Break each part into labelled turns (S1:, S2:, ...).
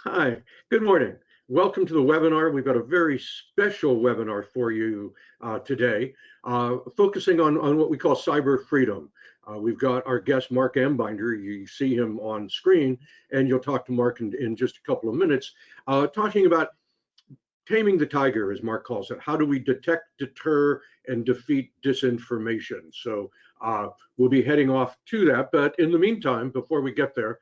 S1: Hi, good morning. Welcome to the webinar. We've got a very special webinar for you today, focusing on what we call cyber freedom. We've got our guest, Marc Ambinder. You see him on screen, and you'll talk to Marc in just a couple of minutes, talking about taming the tiger, as Marc calls it. How do we detect, deter, and defeat disinformation? So we'll be heading off to that. But in the meantime, before we get there,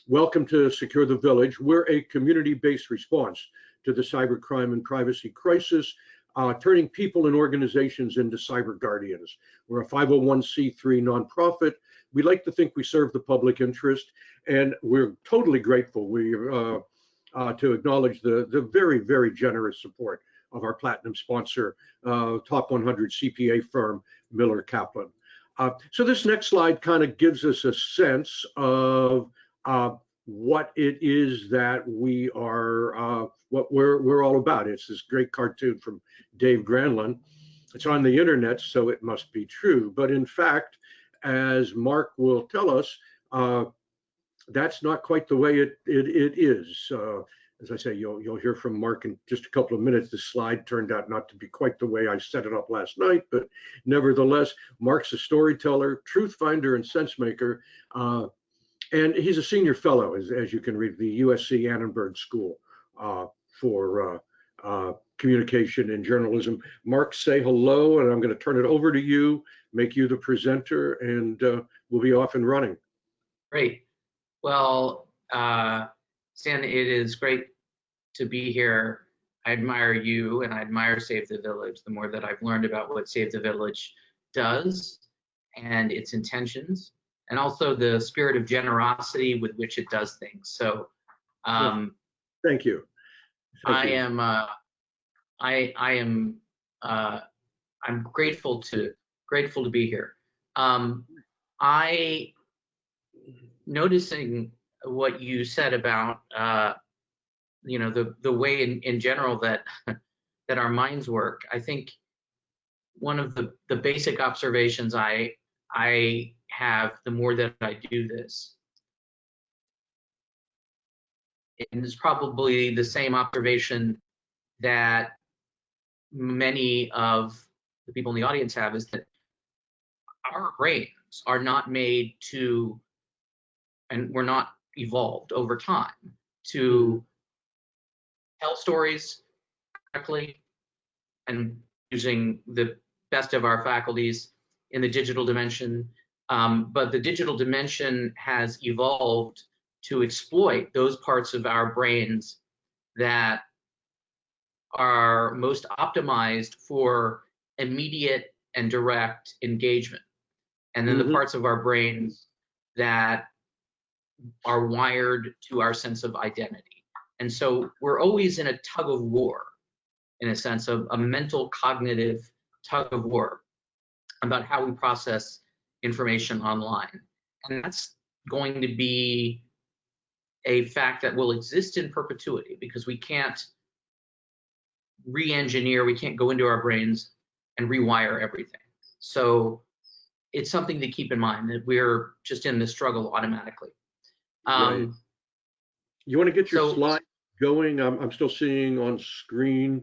S1: welcome to Secure the Village. We're a community-based response to the cybercrime and privacy crisis, turning people and organizations into cyber guardians. We're a 501c3 nonprofit. We like to think we serve the public interest, and we're totally grateful to acknowledge the very, very generous support of our platinum sponsor, top 100 CPA firm, Miller Kaplan. So this next slide kind of gives us a sense of what it is that we are, what we're all about. It's this great cartoon from Dave Granlund. It's on the internet, so it must be true. But in fact, as Marc will tell us, that's not quite the way it is. As I say, you'll hear from Marc in just a couple of minutes. The slide turned out not to be quite the way I set it up last night, but nevertheless, Marc's a storyteller, truth finder, and sense maker. And he's a senior fellow, as you can read, the USC Annenberg School for Communication and Journalism. Marc, say hello, and I'm going to turn it over to you, make you the presenter, and we'll be off and running.
S2: Great. Well, Stan, it is great to be here. I admire you and I admire Save the Village. The more that I've learned about what Save the Village does and its intentions, and also the spirit of generosity with which it does things. So,
S1: thank you.
S2: I'm grateful to be here. Noticing what you said about the way in general that that our minds work. I think one of the basic observations I have, the more that I do this, and it's probably the same observation that many of the people in the audience have, is that our brains are not made to, and we're not evolved over time to tell stories correctly and using the best of our faculties in the digital dimension. But the digital dimension has evolved to exploit those parts of our brains that are most optimized for immediate and direct engagement. And then the parts of our brains that are wired to our sense of identity. And so we're always in a tug of war, in a sense of a mental cognitive tug of war about how we process information online. And that's going to be a fact that will exist in perpetuity, because we can't re-engineer, we can't go into our brains and rewire everything. So it's something to keep in mind, that we're just in this struggle automatically.
S1: Right. You want to get your slide going? I'm still seeing on screen.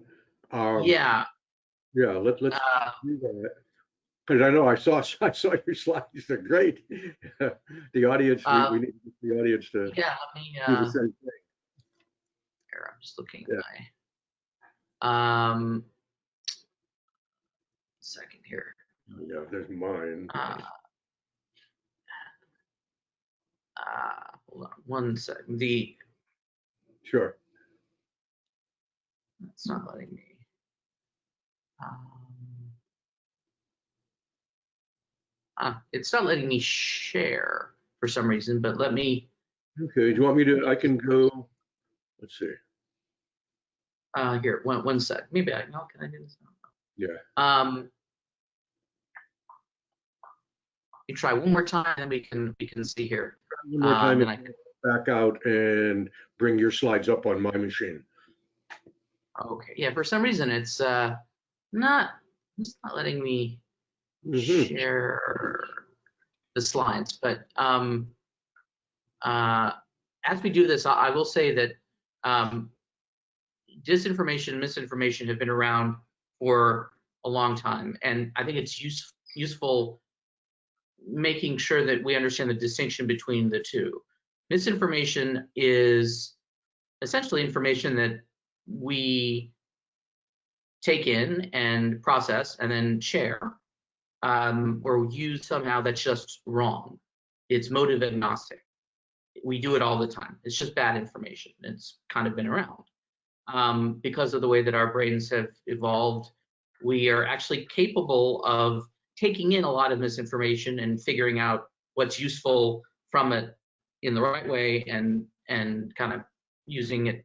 S2: Yeah.
S1: Let's do that. Because I know I saw your slides. They're great. The audience, we need the audience to do the same thing.
S2: Here, I'm just looking at my second here.
S1: Yeah, there's mine.
S2: Hold on one second.
S1: Sure.
S2: It's not letting me. It's not letting me share for some reason, but let me.
S1: Okay, do you want me to? I can go. Let's see.
S2: Here, one sec. Maybe I know. Can I do this?
S1: Yeah.
S2: You try one more time, and we can see here.
S1: One more time, and I can back out and bring your slides up on my machine.
S2: Okay. Yeah. For some reason, it's not letting me share the slides, but as we do this, I will say that disinformation, misinformation have been around for a long time, and I think it's useful making sure that we understand the distinction between the two. Misinformation is essentially information that we take in and process and then share, or use somehow that's just wrong. It's motive agnostic. We do it all the time. It's just bad information. It's kind of been around. Because of the way that our brains have evolved, we are actually capable of taking in a lot of misinformation and figuring out what's useful from it in the right way, and kind of using it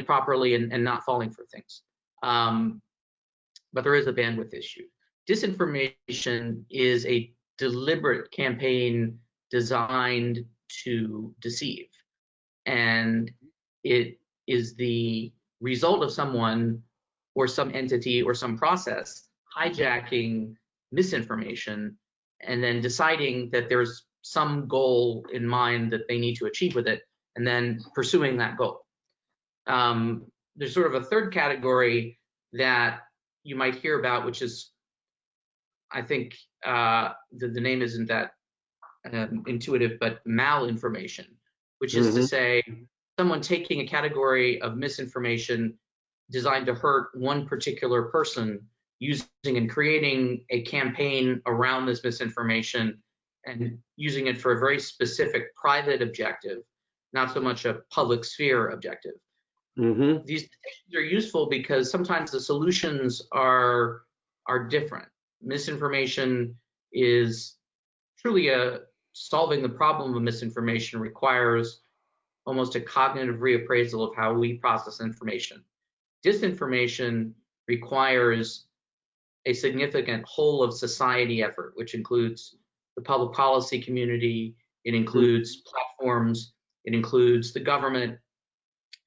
S2: properly, and not falling for things. But there is a bandwidth issue. Disinformation is a deliberate campaign designed to deceive, and it is the result of someone or some entity or some process hijacking misinformation and then deciding that there's some goal in mind that they need to achieve with it, and then pursuing that goal. There's sort of a third category that you might hear about, which is, I think the name isn't that intuitive, but malinformation, which is to say someone taking a category of misinformation designed to hurt one particular person, using and creating a campaign around this misinformation and using it for a very specific private objective, not so much a public sphere objective. These distinctions are useful because sometimes the solutions are different. Misinformation is truly solving the problem of misinformation requires almost a cognitive reappraisal of how we process information. Disinformation requires a significant whole of society effort, which includes the public policy community, it includes platforms, it includes the government,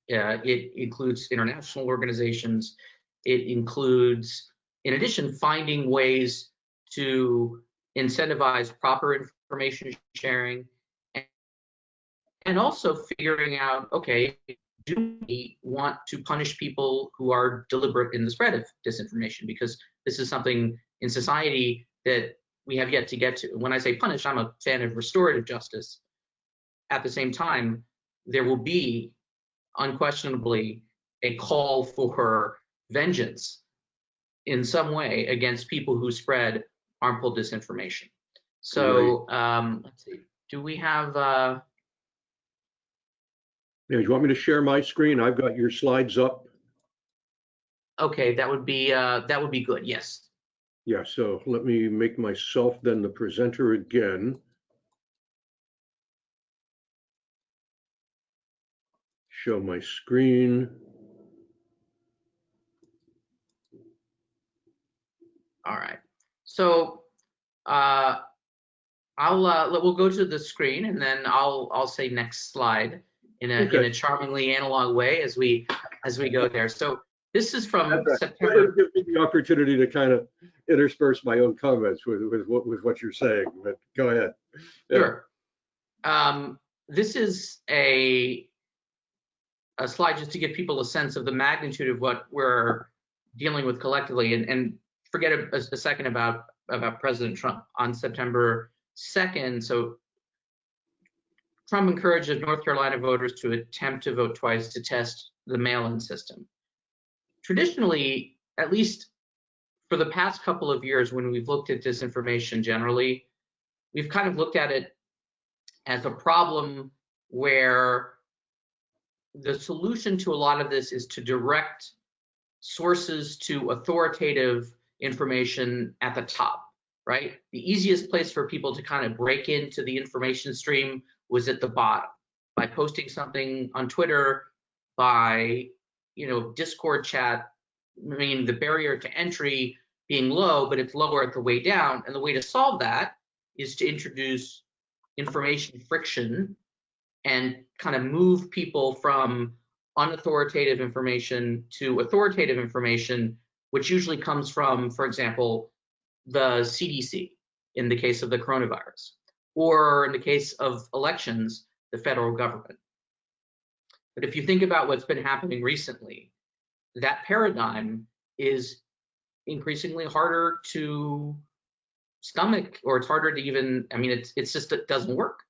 S2: it includes international organizations, it includes, in addition, finding ways to incentivize proper information sharing, and also figuring out, okay, do we want to punish people who are deliberate in the spread of disinformation? Because this is something in society that we have yet to get to. When I say punish, I'm a fan of restorative justice. At the same time, there will be unquestionably a call for vengeance in some way against people who spread harmful disinformation. So let's see, do we have
S1: Yeah, you want me to share my screen? I've got your slides up.
S2: Okay, that would be good. Yes.
S1: Yeah, so let me make myself then the presenter again. Show my screen.
S2: All right. So we'll go to the screen, and then I'll say next slide in a charmingly analog way as we go there. So this is from September.
S1: Give me the opportunity to kind of intersperse my own comments with what you're saying, but go ahead.
S2: Yeah. Sure. This is a slide just to give people a sense of the magnitude of what we're dealing with collectively, and forget a second about President Trump. On September 2nd, so Trump encouraged North Carolina voters to attempt to vote twice to test the mail-in system. Traditionally, at least for the past couple of years, when we've looked at disinformation generally, we've kind of looked at it as a problem where the solution to a lot of this is to direct sources to authoritative information at the top, right? The easiest place for people to kind of break into the information stream was at the bottom, by posting something on Twitter, by Discord chat. I mean, the barrier to entry being low, but it's lower at the way down. And the way to solve that is to introduce information friction and kind of move people from unauthoritative information to authoritative information, which usually comes from, for example, the CDC in the case of the coronavirus, or in the case of elections, the federal government. But if you think about what's been happening recently, that paradigm is increasingly harder to stomach, or it's harder to even, I mean, it's just, it doesn't work.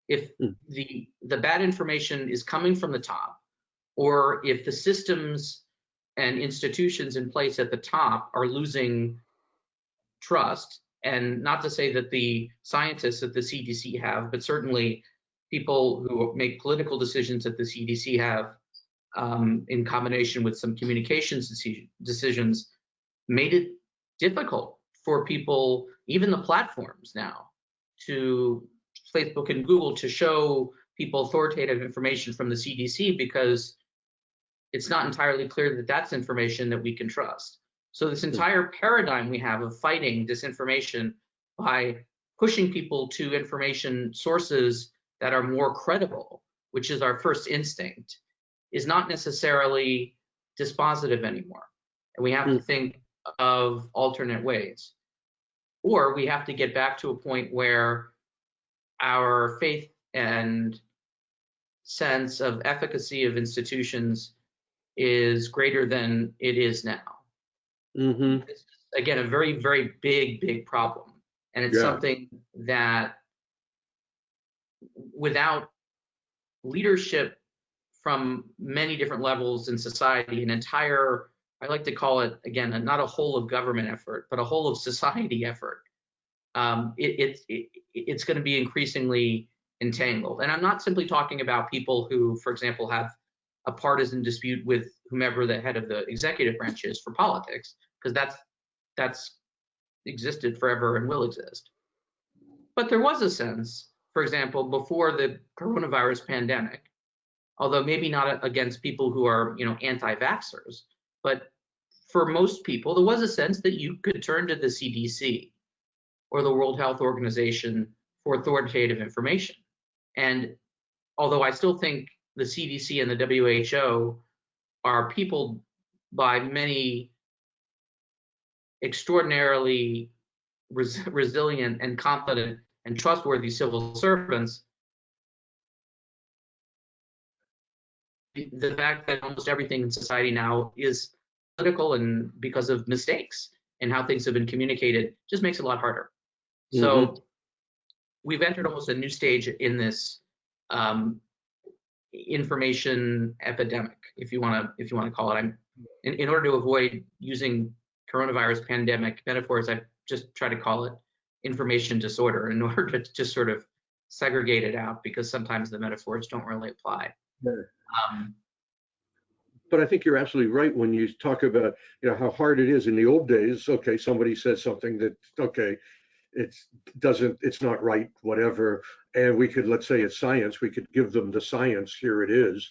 S2: If the bad information is coming from the top, or if the systems and institutions in place at the top are losing trust, and not to say that the scientists at the CDC have, but certainly people who make political decisions at the CDC have, in combination with some communications decisions, made it difficult for people, even the platforms now, to Facebook and Google, to show people authoritative information from the CDC, because it's not entirely clear that that's information that we can trust. So this entire paradigm we have of fighting disinformation by pushing people to information sources that are more credible, which is our first instinct, is not necessarily dispositive anymore. And we have to think of alternate ways. Or we have to get back to a point where our faith and sense of efficacy of institutions is greater than it is now. This is, again, a very, very big problem. And it's something that, without leadership from many different levels in society, an entire, I like to call it, again, not a whole of government effort, but a whole of society effort, it's going to be increasingly entangled. And I'm not simply talking about people who, for example, have a partisan dispute with whomever the head of the executive branch is for politics, because that's existed forever and will exist. But there was a sense, for example, before the coronavirus pandemic, although maybe not against people who are, anti-vaxxers, but for most people, there was a sense that you could turn to the CDC or the World Health Organization for authoritative information. And although I still think the CDC and the WHO are peopled by many extraordinarily resilient and competent and trustworthy civil servants, the fact that almost everything in society now is political, and because of mistakes and how things have been communicated, just makes it a lot harder. So we've entered almost a new stage in this information epidemic, if you want to call it. In order to avoid using coronavirus pandemic metaphors, I just try to call it information disorder, in order to just sort of segregate it out, because sometimes the metaphors don't really apply.
S1: But I think you're absolutely right when you talk about, how hard it is in the old days. Okay, somebody says something that, okay, it's not right, whatever, and we could, let's say it's science, we could give them the science, here it is,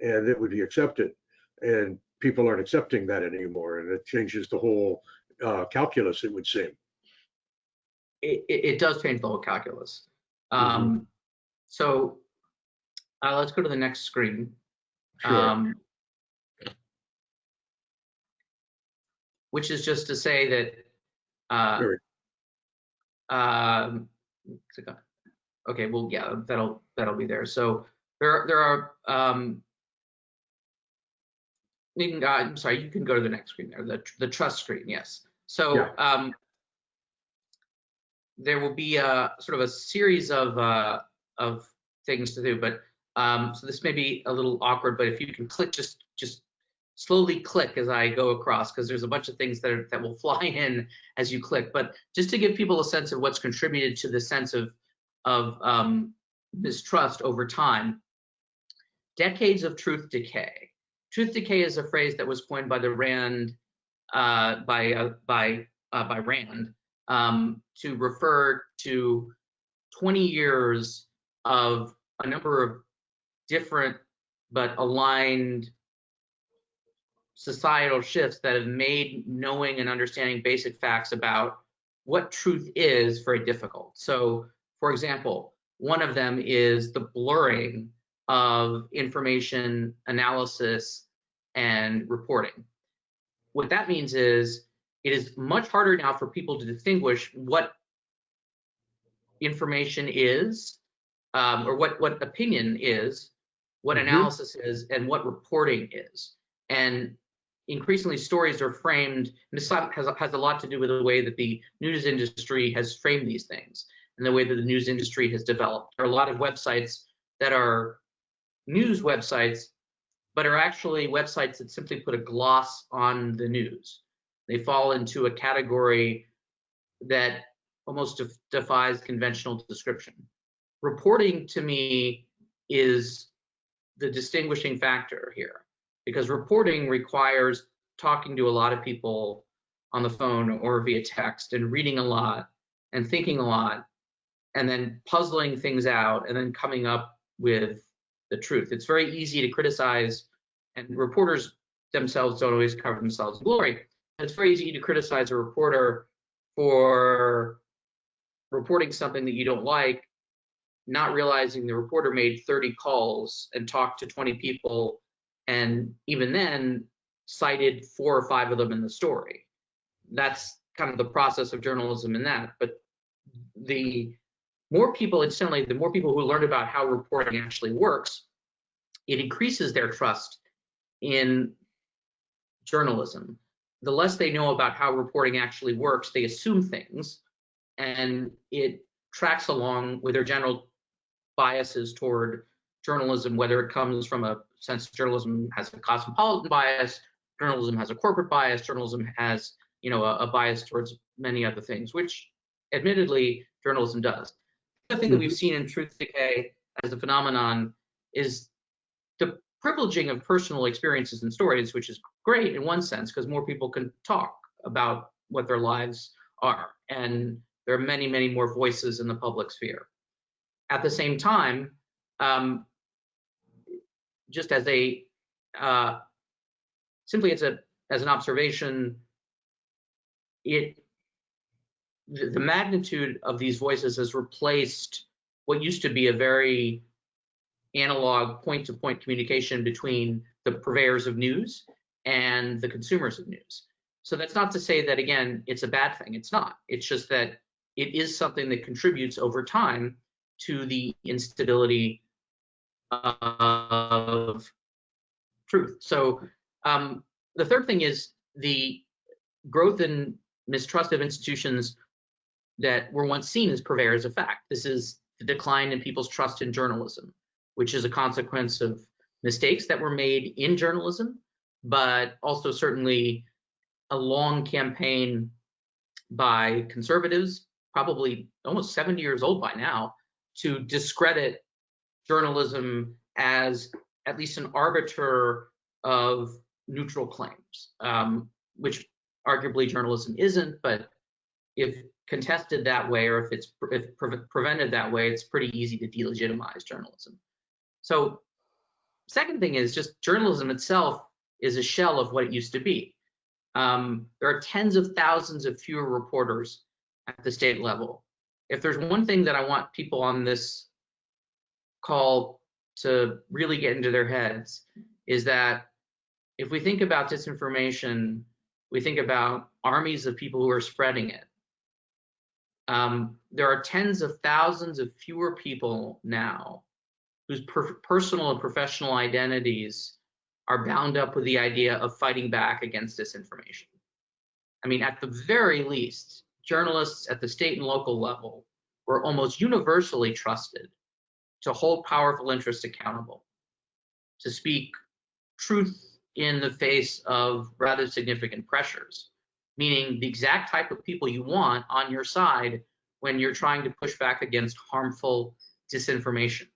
S1: and it would be accepted. And people aren't accepting that anymore, and it changes the whole calculus, it would seem.
S2: It does change the whole calculus. So let's go to the next screen.
S1: Sure.
S2: Which is just to say that okay, well, yeah, that'll be there. So there are I'm sorry, you can go to the next screen there, the trust screen. Yes. So there will be a sort of a series of things to do, but so this may be a little awkward, but if you can click, just slowly click as I go across, because there's a bunch of things that will fly in as you click. But just to give people a sense of what's contributed to the sense of mistrust over time, decades of truth decay. Truth decay is a phrase that was coined by the Rand by Rand to refer to 20 years of a number of different but aligned societal shifts that have made knowing and understanding basic facts about what truth is very difficult. So, for example, one of them is the blurring of information analysis and reporting. What that means is it is much harder now for people to distinguish what information is, or what opinion is, what analysis is, and what reporting is. And increasingly, stories are framed, and this has a lot to do with the way that the news industry has framed these things and the way that the news industry has developed. There are a lot of websites that are news websites, but are actually websites that simply put a gloss on the news. They fall into a category that almost defies conventional description. Reporting, to me, is the distinguishing factor here, because reporting requires talking to a lot of people on the phone or via text and reading a lot and thinking a lot and then puzzling things out and then coming up with the truth. It's very easy to criticize, and reporters themselves don't always cover themselves in glory. It's very easy to criticize a reporter for reporting something that you don't like, not realizing the reporter made 30 calls and talked to 20 people, and even then cited 4 or 5 of them in the story. That's kind of the process of journalism in that. But the more people, incidentally, the more people who learn about how reporting actually works, it increases their trust in journalism. The less they know about how reporting actually works, they assume things, and it tracks along with their general biases toward journalism, whether it comes from a sense that journalism has a cosmopolitan bias, journalism has a corporate bias, journalism has, a bias towards many other things, which admittedly journalism does. The thing that we've seen in truth decay as a phenomenon is the privileging of personal experiences and stories, which is great in one sense, because more people can talk about what their lives are, and there are many, many more voices in the public sphere. At the same time, just as a simply as an observation, the magnitude of these voices has replaced what used to be a very analog point-to-point communication between the purveyors of news and the consumers of news. So that's not to say that, again, it's a bad thing. It's not. It's just that it is something that contributes over time to the instability of truth. So the third thing is the growth and mistrust of institutions that were once seen as purveyors of fact. This is the decline in people's trust in journalism, which is a consequence of mistakes that were made in journalism, but also certainly a long campaign by conservatives, probably almost 70 years old by now, to discredit journalism as at least an arbiter of neutral claims, which arguably journalism isn't, but if contested that way, or if prevented that way, it's pretty easy to delegitimize journalism. So second thing is just journalism itself is a shell of what it used to be. There are tens of thousands of fewer reporters at the state level. If there's one thing that I want people on this call to really get into their heads, is that if we think about disinformation, we think about armies of people who are spreading it. There are tens of thousands of fewer people now whose personal and professional identities are bound up with the idea of fighting back against disinformation. I mean, at the very least, journalists at the state and local level were almost universally trusted to hold powerful interests accountable, to speak truth in the face of rather significant pressures, meaning the exact type of people you want on your side when you're trying to push back against harmful disinformation.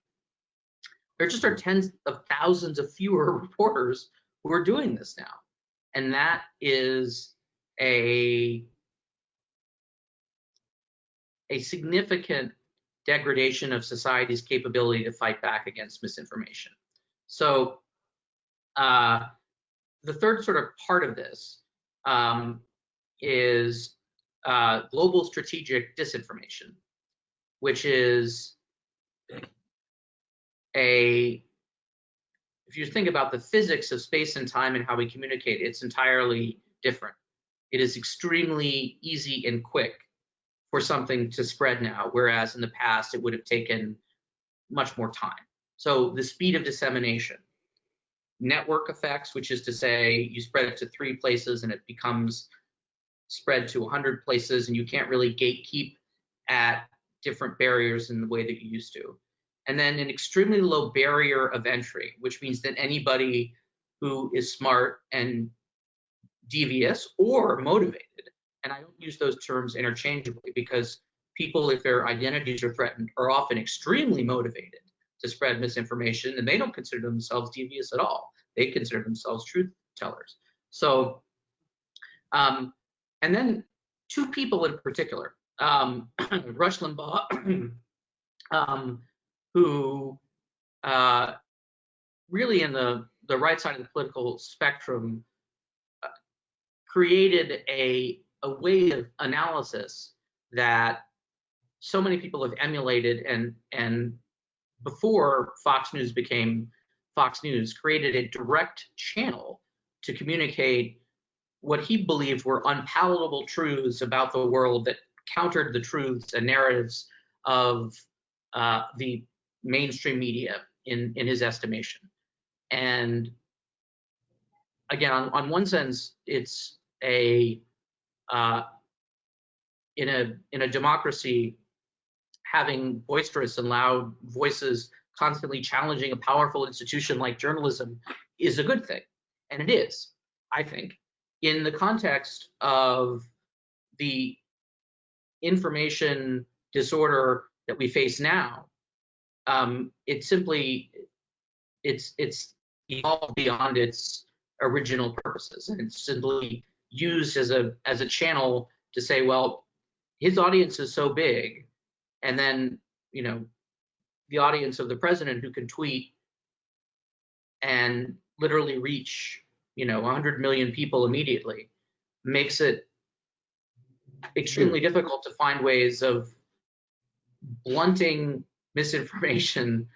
S2: There just are tens of thousands of fewer reporters who are doing this now. And that is a significant degradation of society's capability to fight back against misinformation. So the third sort of part of this is global strategic disinformation, which is if you think about the physics of space and time and how we communicate, it's entirely different. It is extremely easy and quick for something to spread now, whereas in the past it would have taken much more time. So the speed of dissemination, network effects, which is to say you spread it to 3 places and it becomes spread to 100 places, and you can't really gatekeep at different barriers in the way that you used to. And then an extremely low barrier of entry, which means that anybody who is smart and devious or motivated, and I don't use those terms interchangeably because people, if their identities are threatened, are often extremely motivated to spread misinformation, and they don't consider themselves devious at all. They consider themselves truth tellers. So, and then 2 people in particular, Rush Limbaugh, who really in the right side of the political spectrum created a way of analysis that so many people have emulated, and before Fox News became Fox News, created a direct channel to communicate what he believed were unpalatable truths about the world that countered the truths and narratives of the mainstream media in his estimation. And again, on one sense, it's a in a democracy, having boisterous and loud voices constantly challenging a powerful institution like journalism is a good thing, and it is, I think, in the context of the information disorder that we face now. It's evolved beyond its original purposes, and it's simply used as a channel to say, well, his audience is so big, and then the audience of the president, who can tweet and literally reach 100 million people immediately, makes it extremely difficult to find ways of blunting misinformation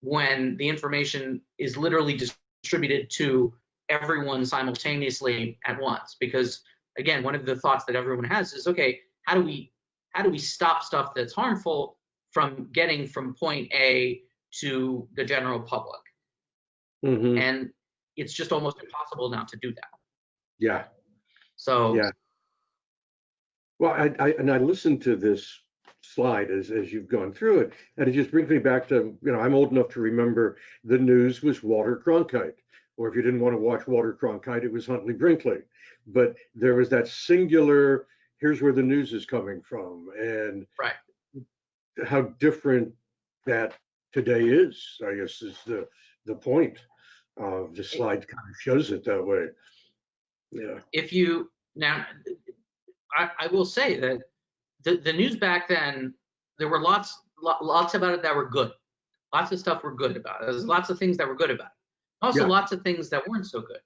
S2: when the information is literally distributed to everyone simultaneously at once. Because again, one of the thoughts that everyone has is, okay, how do we stop stuff that's harmful from getting from point A to the general public?
S1: Mm-hmm.
S2: And it's just almost impossible now to do that.
S1: Yeah.
S2: So
S1: yeah. Well, I listened to this slide as you've gone through it, and it just brings me back to, I'm old enough to remember the news was Walter Cronkite, or if you didn't want to watch Walter Cronkite, it was Huntley Brinkley. But there was that singular, here's where the news is coming from, and
S2: right.
S1: How different that today is, I guess, is the point. The slide kind of shows it that way. Yeah.
S2: If you now, I will say that the news back then, there were lots about it that were good. Lots of stuff were good about it. There's lots of things that were good about it. Also, lots of things that weren't so good.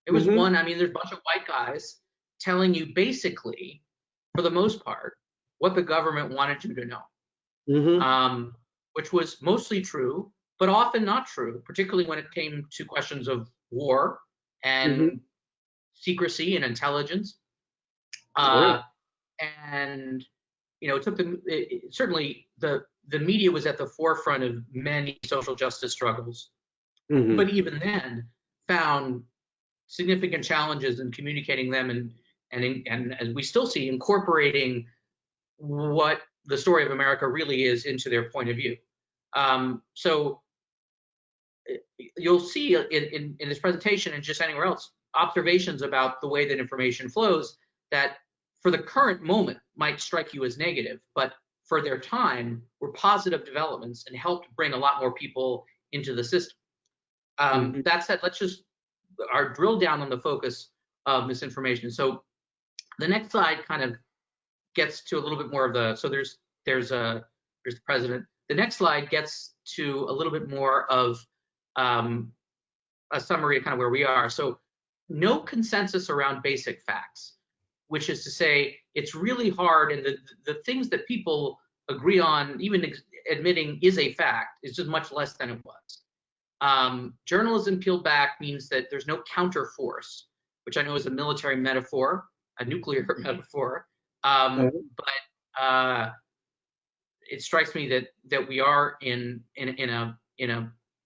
S2: It was there's a bunch of white guys telling you basically, for the most part, what the government wanted you to know, which was mostly true, but often not true, particularly when it came to questions of war and secrecy and intelligence. And it took certainly the media was at the forefront of many social justice struggles, but even then found significant challenges in communicating them and as we still see, incorporating what the story of America really is into their point of view. So you'll see in this presentation and just anywhere else, observations about the way that information flows that for the current moment might strike you as negative, but for their time were positive developments and helped bring a lot more people into the system. That said, let's just drill down on the focus of misinformation. So the next slide kind of gets to a little bit more of the, so there's the president. The next slide gets to a little bit more of a summary of kind of where we are. So no consensus around basic facts, which is to say it's really hard, and the things that people agree on, even admitting is a fact, is just much less than it was. Journalism peeled back means that there's no counter force, which I know is a military metaphor, a nuclear metaphor, but it strikes me that we are in a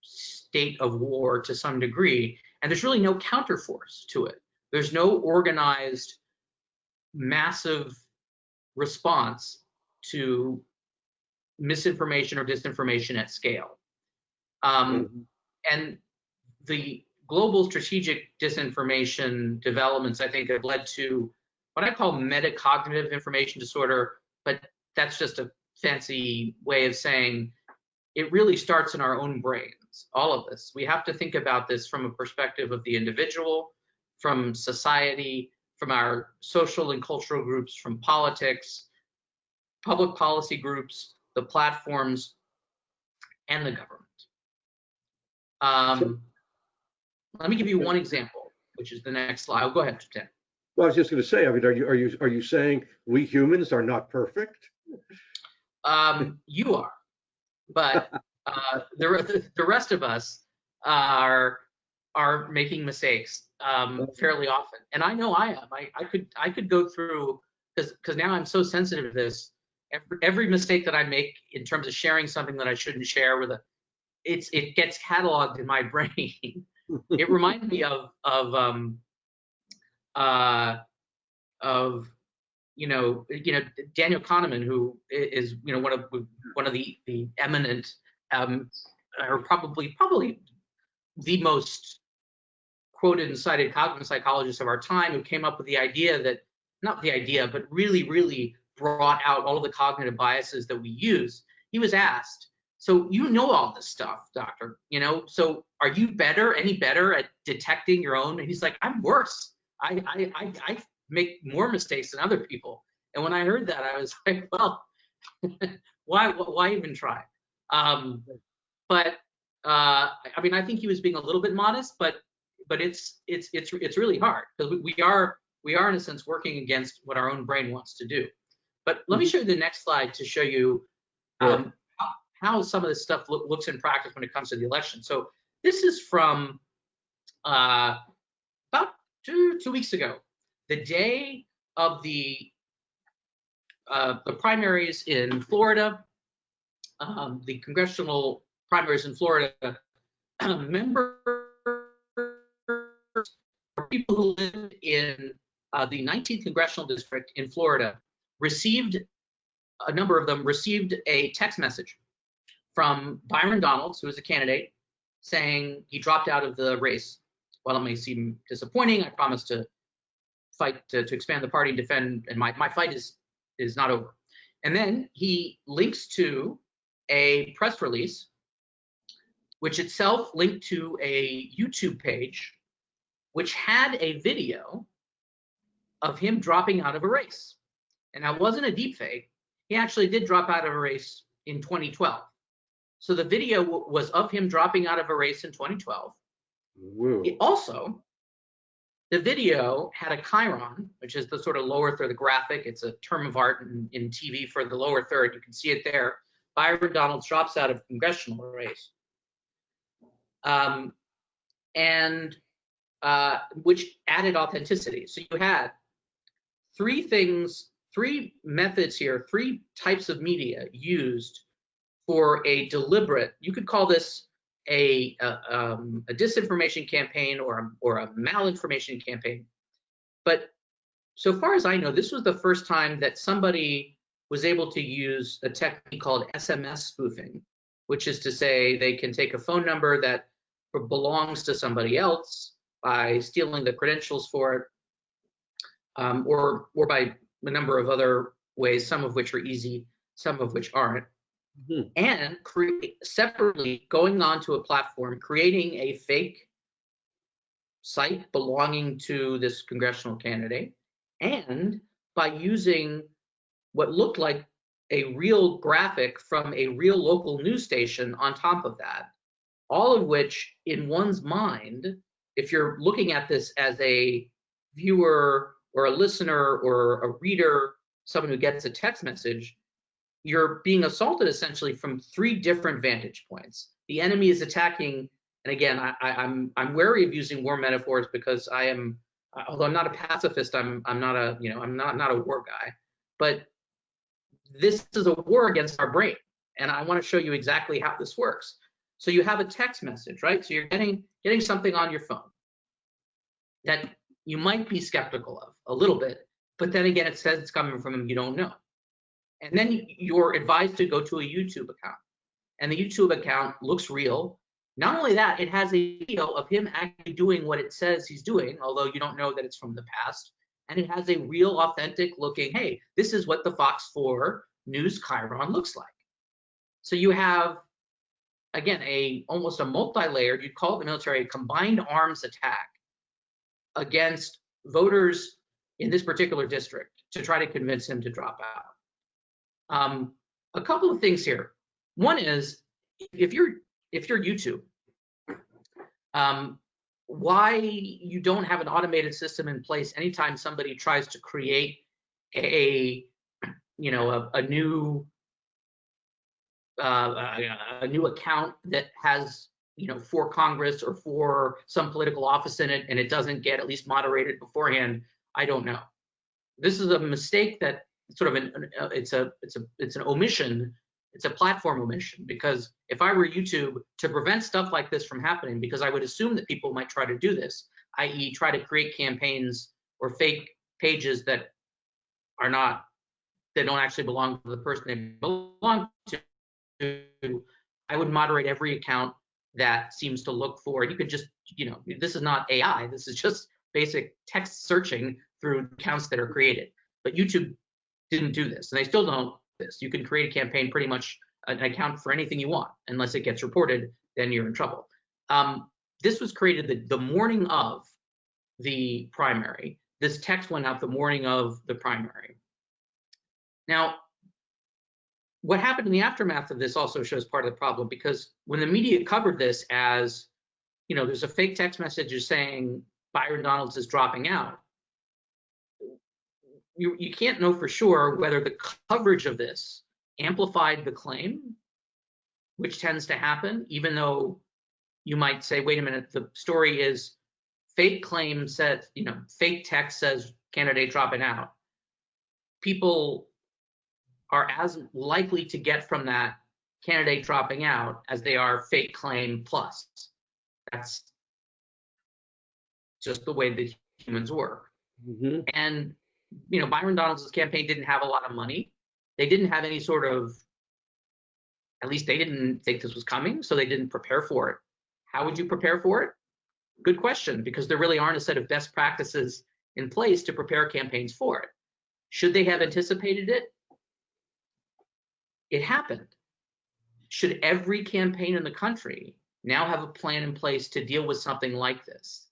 S2: state of war to some degree, and there's really no counterforce to it. There's no organized, massive response to misinformation or disinformation at scale. And the global strategic disinformation developments, I think, have led to what I call metacognitive information disorder, but that's just a fancy way of saying it really starts in our own brains, all of this. We have to think about this from a perspective of the individual, from society, from our social and cultural groups, from politics, public policy groups, the platforms, and the government. Let me give you one example, which is the next slide. Oh, go ahead, Tim.
S1: Well, I was just going to say, I mean, are you saying we humans are not perfect?
S2: You are, but the rest of us are making mistakes fairly often, and I know I am. I could go through, because now I'm so sensitive to this. Every mistake that I make in terms of sharing something that I shouldn't share it gets cataloged in my brain. It reminds me of Daniel Kahneman, who is one of the eminent or probably the most quoted and cited cognitive psychologists of our time, who came up with the idea that, not the idea, but really brought out all of the cognitive biases that we use. He was asked, so you know all this stuff, doctor, so are you any better at detecting your own? And he's like, I'm worse. I make more mistakes than other people. And when I heard that, I was like, well, why even try? But I mean, I think he was being a little bit modest, but it's really hard, because we are in a sense working against what our own brain wants to do. But let me show you the next slide to show you how some of this stuff looks in practice when it comes to the election. So this is from about two weeks ago, the day of the primaries in Florida, the congressional primaries in Florida. Members, people who live in the 19th congressional district in Florida, a number of them received a text message from Byron Donalds, who is a candidate, saying he dropped out of the race. While it may seem disappointing, I promise to fight to expand the party and defend, and my fight is not over. And then he links to a press release, which itself linked to a YouTube page, which had a video of him dropping out of a race. And that wasn't a deep fake. He actually did drop out of a race in 2012. So the video was of him dropping out of a race in 2012. Also, the video had a chyron, which is the sort of lower third of the graphic. It's a term of art in TV for the lower third. You can see it there. Byron Donalds drops out of a congressional race. Which added authenticity. So you had three methods here, three types of media used for a deliberate, you could call this a disinformation campaign or a malinformation campaign. But so far as I know, this was the first time that somebody was able to use a technique called SMS spoofing, which is to say they can take a phone number that belongs to somebody else by stealing the credentials for it, or by a number of other ways, some of which are easy, some of which aren't. And separately going onto a platform, creating a fake site belonging to this congressional candidate, and by using what looked like a real graphic from a real local news station on top of that, all of which in one's mind, if you're looking at this as a viewer or a listener or a reader, someone who gets a text message, you're being assaulted essentially from three different vantage points. The enemy is attacking, and again, I'm wary of using war metaphors because I am, although I'm not a pacifist, I'm not a war guy. But this is a war against our brain. And I want to show you exactly how this works. So you have a text message, right? So you're getting something on your phone that you might be skeptical of a little bit, but then again, it says it's coming from him you don't know. And then you're advised to go to a YouTube account. And the YouTube account looks real. Not only that, it has a video of him actually doing what it says he's doing, although you don't know that it's from the past. And it has a real, authentic looking, hey, this is what the Fox 4 News Chiron looks like. So you have, again, almost a multi-layered, you'd call it the military, a combined arms attack against voters in this particular district to try to convince him to drop out. A couple of things here. One is, if you're YouTube, why you don't have an automated system in place anytime somebody tries to create a new account that has for Congress or for some political office in it, and it doesn't get at least moderated beforehand. I don't know. This is a mistake that sort of it's an omission. It's a platform omission, because if I were YouTube, to prevent stuff like this from happening, because I would assume that people might try to do this, i.e. try to create campaigns or fake pages that don't actually belong to the person they belong to, I would moderate every account that seems to look for, you could just, this is not AI, this is just basic text searching through accounts that are created. But YouTube didn't do this, and they still don't do this. You can create a campaign, pretty much an account for anything you want. Unless it gets reported, then you're in trouble. This was created the morning of the primary. This text went out the morning of the primary. Now, what happened in the aftermath of this also shows part of the problem, because when the media covered this as, there's a fake text message saying Byron Donalds is dropping out, you can't know for sure whether the coverage of this amplified the claim, which tends to happen, even though you might say, wait a minute, the story is fake claim says, fake text says candidate dropping out. People are as likely to get from that candidate dropping out as they are fake claim plus. That's just the way that humans work. Mm-hmm. And Byron Donalds' campaign didn't have a lot of money. They didn't have any sort of, at least they didn't think this was coming, so they didn't prepare for it. How would you prepare for it? Good question, because there really aren't a set of best practices in place to prepare campaigns for it. Should they have anticipated it? It happened. Should every campaign in the country now have a plan in place to deal with something like this?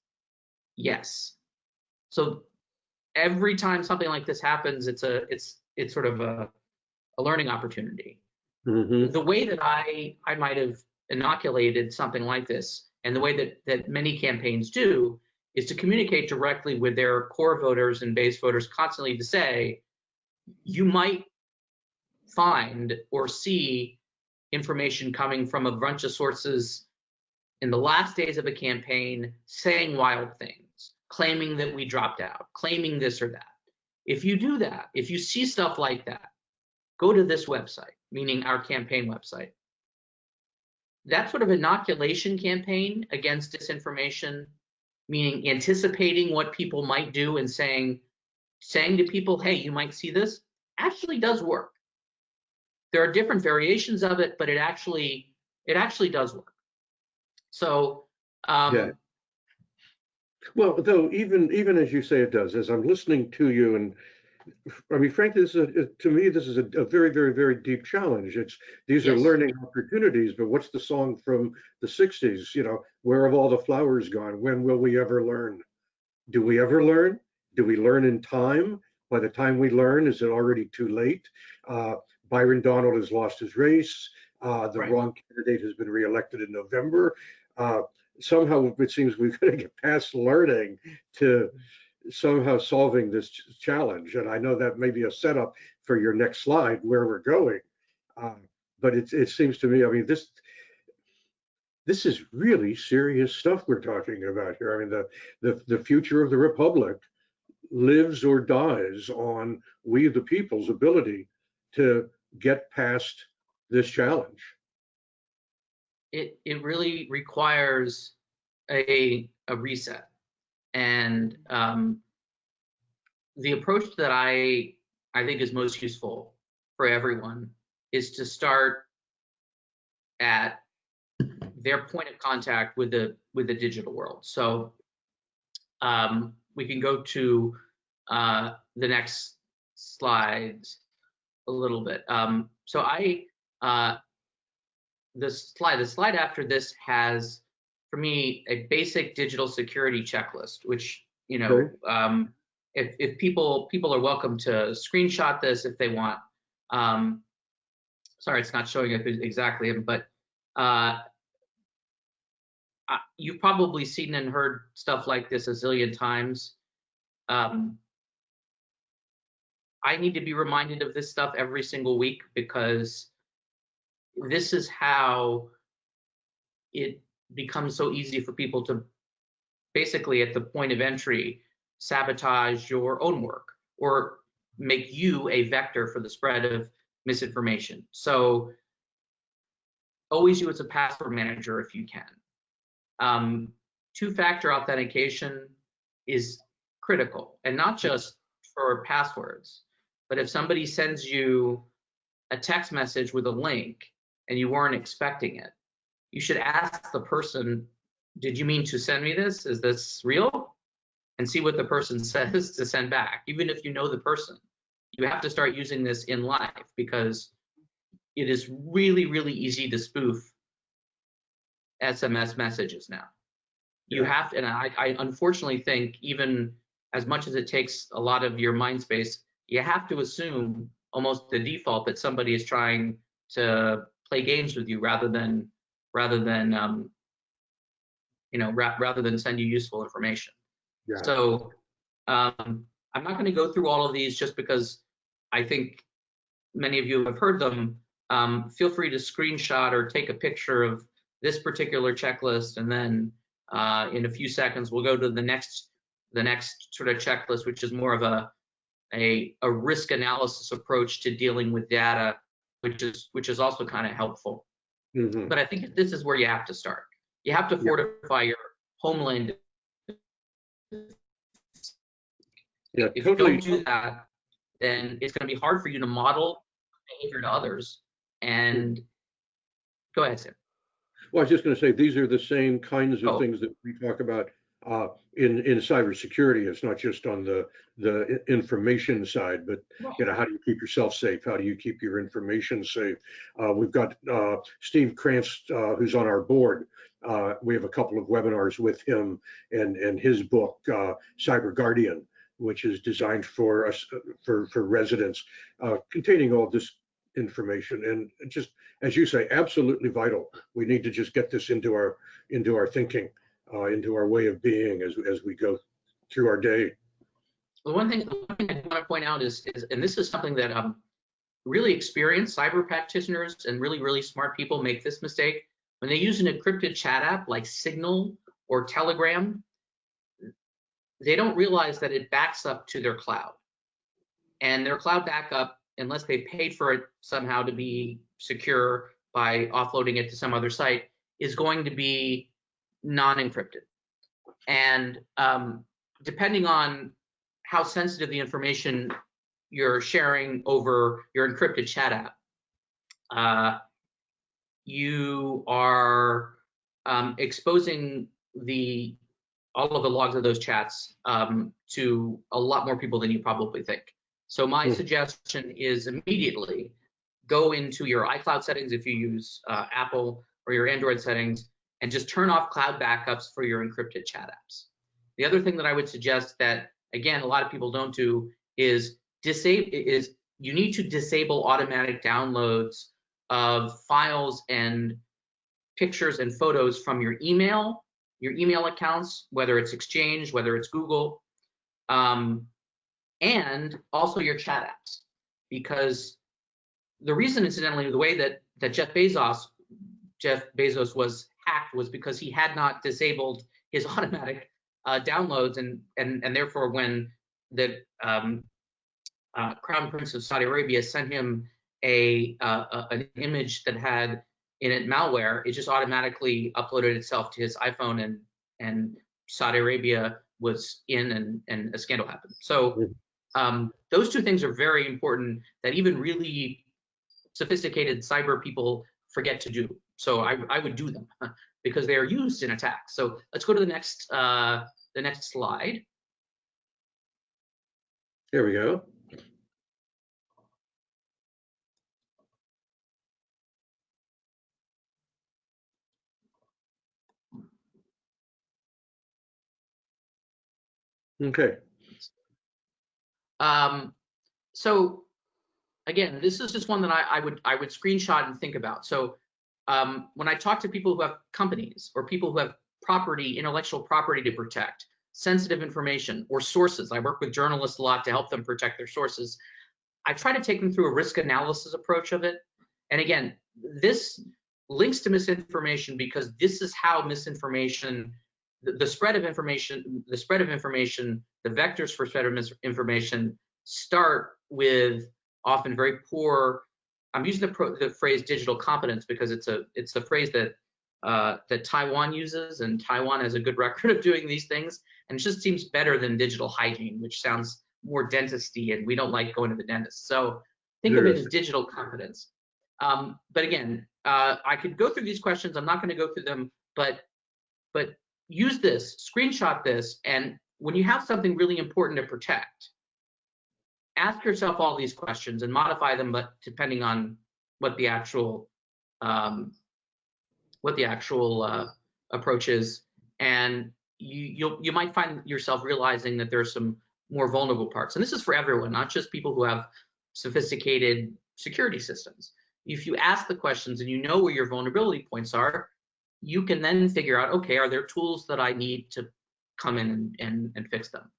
S2: Yes. So every time something like this happens, it's sort of a learning opportunity. Mm-hmm. The way that I might have inoculated something like this, and the way that many campaigns do, is to communicate directly with their core voters and base voters constantly to say, you might find or see information coming from a bunch of sources in the last days of a campaign saying wild things, claiming that we dropped out, claiming this or that. If you do that, if you see stuff like that, go to this website, meaning our campaign website. That sort of inoculation campaign against disinformation, meaning anticipating what people might do and saying to people, hey, you might see this, actually does work. There are different variations of it, but it actually does work. So
S1: yeah. Well, though, even as you say it does, as I'm listening to you, and I mean, frankly, to me, this is a very, very, very deep challenge. These yes. are learning opportunities, but what's the song from the 60s? Where have all the flowers gone? When will we ever learn? Do we ever learn? Do we learn in time? By the time we learn, is it already too late? Byron Donald has lost his race. The right. wrong candidate has been reelected in November. Somehow it seems we've got to get past learning to somehow solving this challenge. And I know that may be a setup for your next slide where we're going. But it seems to me, I mean, this is really serious stuff we're talking about here. I mean, the future of the Republic lives or dies on we the people's ability to get past this challenge?
S2: It really requires a reset, and the approach that I think is most useful for everyone is to start at their point of contact with the digital world. So we can go to the next slides a little bit. So the slide after this has, for me, a basic digital security checklist, which, you know,
S1: Okay.
S2: if people are welcome to screenshot this if they want. Sorry, it's not showing it exactly, but you've probably seen and heard stuff like this a zillion times. I need to be reminded of this stuff every single week, because this is how it becomes so easy for people to basically, at the point of entry, sabotage your own work or make you a vector for the spread of misinformation. So always use a password manager if you can. Two-factor authentication is critical, and not just for passwords, but if somebody sends you a text message with a link and you weren't expecting it, you should ask the person, did you mean to send me this? Is this real? And see what the person says to send back. Even if you know the person, you have to start using this in life, because it is really, really easy to spoof SMS messages now. You have to, and I unfortunately think, even as much as it takes a lot of your mind space, you have to assume almost the default that somebody is trying to play games with you rather than send you useful information.
S1: Yeah.
S2: So I'm not going to go through all of these just because I think many of you have heard them. Feel free to screenshot or take a picture of this particular checklist, and then in a few seconds we'll go to the next sort of checklist, which is more of a risk analysis approach to dealing with data, which is also kind of helpful.
S1: Mm-hmm.
S2: But I think this is where you have to start. You have to fortify your homeland.
S1: Yeah,
S2: If
S1: totally.
S2: you don't do that, then it's going to be hard for you to model behavior to others. And go ahead, Sam.
S1: Well, I was just going to say, these are the same kinds of
S2: Oh.
S1: things that we talk about in cybersecurity. It's not just on the information side, but how do you keep yourself safe? How do you keep your information safe? We've got Steve Krantz, who's on our board. We have a couple of webinars with him and his book, Cyber Guardian, which is designed for us for residents, containing all this information, and just, as you say, absolutely vital. We need to just get this into our thinking, into our way of being as we go through our day.
S2: Well, one thing I want to point out is, and this is something that really experienced cyber practitioners and really, really smart people make this mistake. When they use an encrypted chat app like Signal or Telegram, they don't realize that it backs up to their cloud. And their cloud backup, unless they paid for it somehow to be secure by offloading it to some other site, is going to be non-encrypted. And depending on how sensitive the information you're sharing over your encrypted chat app, you are exposing all of the logs of those chats to a lot more people than you probably think. So my suggestion is immediately go into your iCloud settings if you use Apple, or your Android settings, and just turn off cloud backups for your encrypted chat apps. The other thing that I would suggest that, again, a lot of people don't do is you need to disable automatic downloads of files and pictures and photos from your email accounts, whether it's Exchange, whether it's Google, and also your chat apps. Because the reason, incidentally, the way that Jeff Bezos was hacked was because he had not disabled his automatic downloads, and therefore when the Crown Prince of Saudi Arabia sent him an image that had in it malware, it just automatically uploaded itself to his iPhone, and Saudi Arabia was in, and a scandal happened. So those two things are very important that even really sophisticated cyber people forget to do. So I would do them because they are used in attacks. So let's go to the next slide.
S1: Here we go. Okay.
S2: So again, this is just one that I would screenshot and think about. So when I talk to people who have companies or people who have intellectual property to protect, sensitive information or sources, I work with journalists a lot to help them protect their sources. I try to take them through a risk analysis approach of it. And again, this links to misinformation because this is how misinformation, the spread of information, the vectors for spread of misinformation start with often very poor. I'm using the phrase digital competence because it's a phrase that that Taiwan uses, and Taiwan has a good record of doing these things, and it just seems better than digital hygiene, which sounds more dentisty, and we don't like going to the dentist. So think of it as digital competence. But again, I could go through these questions. I'm not going to go through them, but use this, screenshot this, and when you have something really important to protect, ask yourself all these questions and modify them, but depending on what the actual approach is, and you might find yourself realizing that there's some more vulnerable parts. And this is for everyone, not just people who have sophisticated security systems. If you ask the questions and you know where your vulnerability points are, you can then figure out, okay, are there tools that I need to come in and fix them?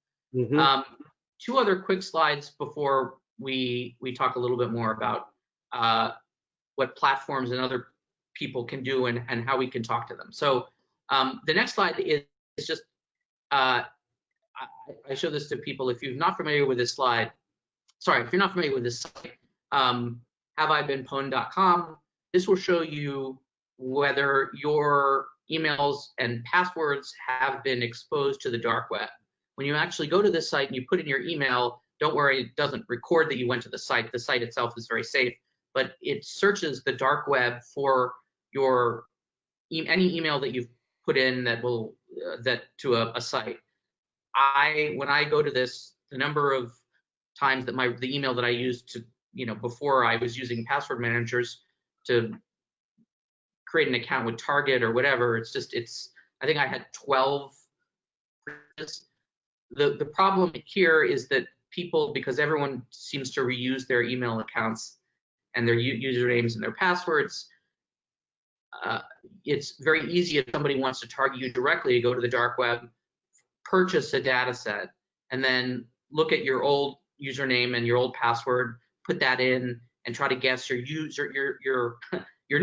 S2: Two other quick slides before we talk a little bit more about what platforms and other people can do and how we can talk to them. So the next slide is just, I show this to people. If you're not familiar with this slide, if you're not familiar with this site, haveibeenpwned.com, this will show you whether your emails and passwords have been exposed to the dark web. When you actually go to this site and you put in your email, don't worry, it doesn't record that you went to the site. The site itself is very safe, but it searches the dark web for your any email that you've put in that will to a site. When I go to this, the number of times that the email that I used to, before I was using password managers to create an account with Target or whatever, I think I had 12. The problem here is that people, because everyone seems to reuse their email accounts and their usernames and their passwords, it's very easy if somebody wants to target you directly to go to the dark web, purchase a data set, and then look at your old username and your old password, put that in, and try to guess your new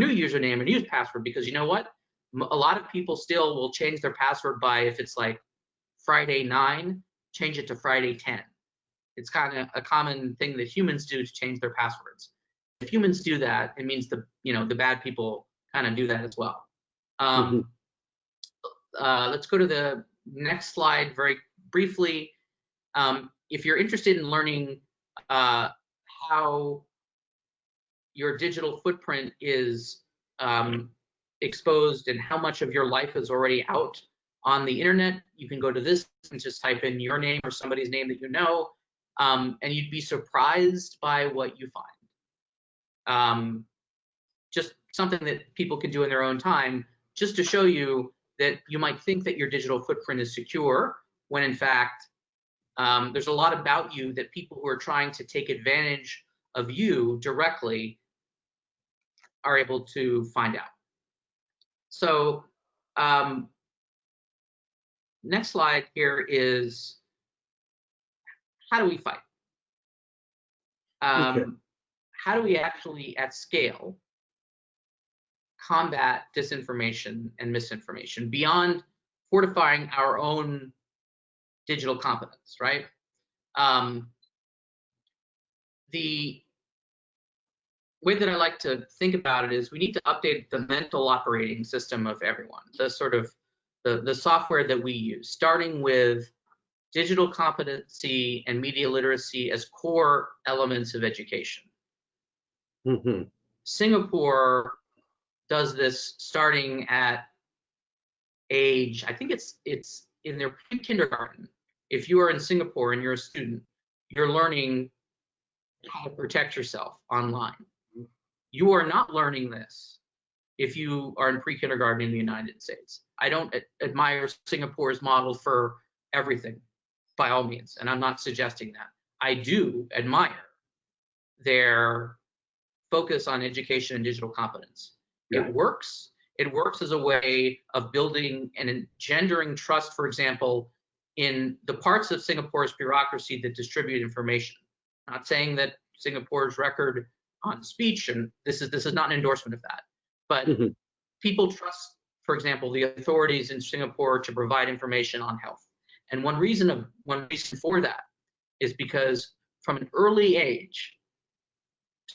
S2: username and new password. Because you know what? A lot of people still will change their password by, if it's like Friday 9, change it to Friday 10. It's kind of a common thing that humans do to change their passwords. If humans do that, it means the bad people kind of do that as well. Let's go to the next slide very briefly. If you're interested in learning how your digital footprint is exposed and how much of your life is already out on the internet, you can go to this and just type in your name or somebody's name that you know, and you'd be surprised by what you find. Just something that people can do in their own time, just to show you that you might think that your digital footprint is secure, when in fact, there's a lot about you that people who are trying to take advantage of you directly are able to find out. So next slide here is, how do we fight? How do we actually, at scale, combat disinformation and misinformation beyond fortifying our own digital competence, right? way that I like to think about it is we need to update the mental operating system of everyone, the sort of the software that we use, starting with digital competency and media literacy as core elements of education.
S1: Mm-hmm.
S2: Singapore does this starting at age, I think it's in their pre-kindergarten. If you are in Singapore and you're a student, you're learning how to protect yourself online. You are not learning this if you are in pre-kindergarten in the United States. I don't admire Singapore's model for everything, by all means, and I'm not suggesting that. I do admire their focus on education and digital competence.
S1: Yeah.
S2: It works. It works as a way of building and engendering trust, for example, in the parts of Singapore's bureaucracy that distribute information. Not saying that Singapore's record on speech, and this is not an endorsement of that, but
S1: Mm-hmm.
S2: people trust, for example, the authorities in Singapore to provide information on health. And one reason for that is because from an early age,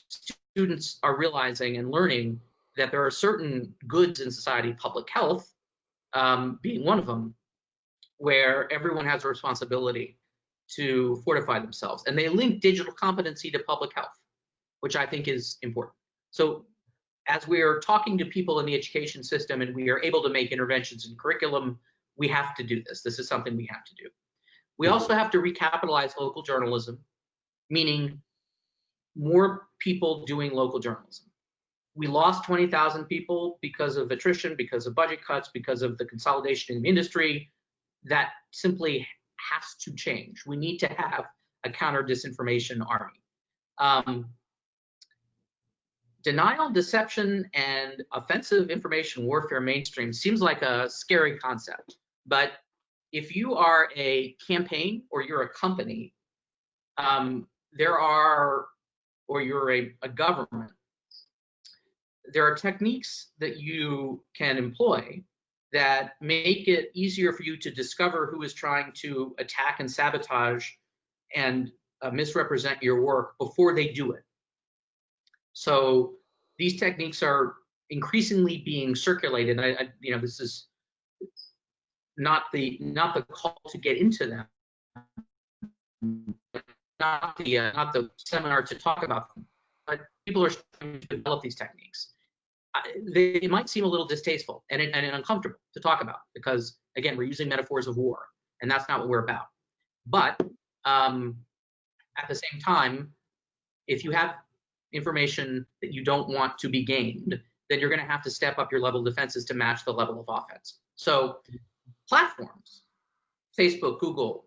S2: students are realizing and learning that there are certain goods in society, public health being one of them, where everyone has a responsibility to fortify themselves. And they link digital competency to public health, which I think is important. So as we're talking to people in the education system and we are able to make interventions in curriculum, we have to do this. This is something we have to do. We also have to recapitalize local journalism, meaning more people doing local journalism. We lost 20,000 people because of attrition, because of budget cuts, because of the consolidation in the industry. That simply has to change. We need to have a counter-disinformation army. Denial, deception, and offensive information warfare mainstream seems like a scary concept, but if you are a campaign or you're a company, or you're a government, there are techniques that you can employ that make it easier for you to discover who is trying to attack and sabotage and misrepresent your work before they do it. So these techniques are increasingly being circulated. This is not the call to get into them, not the seminar to talk about them, but people are starting to develop these techniques. They might seem a little distasteful and uncomfortable to talk about because, again, we're using metaphors of war, and that's not what we're about. But at the same time, if you have information that you don't want to be gained, then you're going to have to step up your level of defenses to match the level of offense. So platforms, Facebook, Google,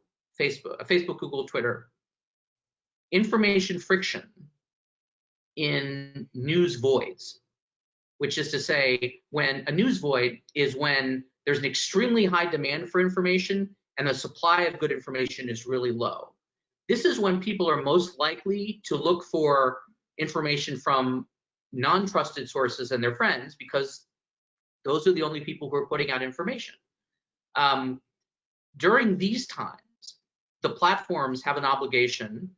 S2: Twitter, information friction in news voids, which is to say, when a news void is when there's an extremely high demand for information and the supply of good information is really low. This is when people are most likely to look for information from non-trusted sources and their friends, because those are the only people who are putting out information. During these times, the platforms have an obligation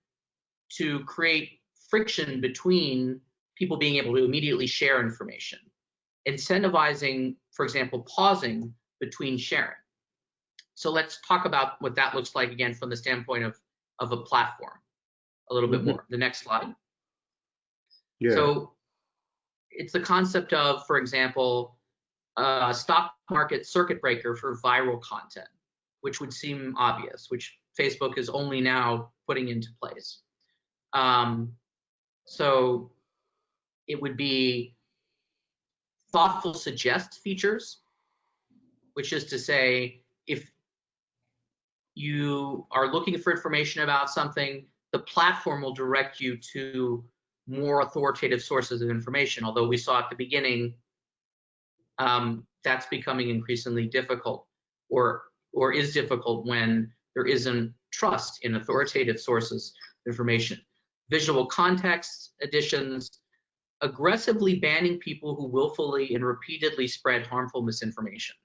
S2: to create friction between people being able to immediately share information, incentivizing, for example, pausing between sharing. So let's talk about what that looks like again from the standpoint of a platform a little bit more. The next slide.
S1: Yeah.
S2: So it's the concept of, for example, a stock market circuit breaker for viral content, which would seem obvious, which Facebook is only now putting into place. So it would be thoughtful suggest features, which is to say, if you are looking for information about something, the platform will direct you to more authoritative sources of information. Although we saw at the beginning, that's becoming increasingly difficult, or is difficult when there isn't trust in authoritative sources of information. Visual context additions, aggressively banning people who willfully and repeatedly spread harmful misinformation.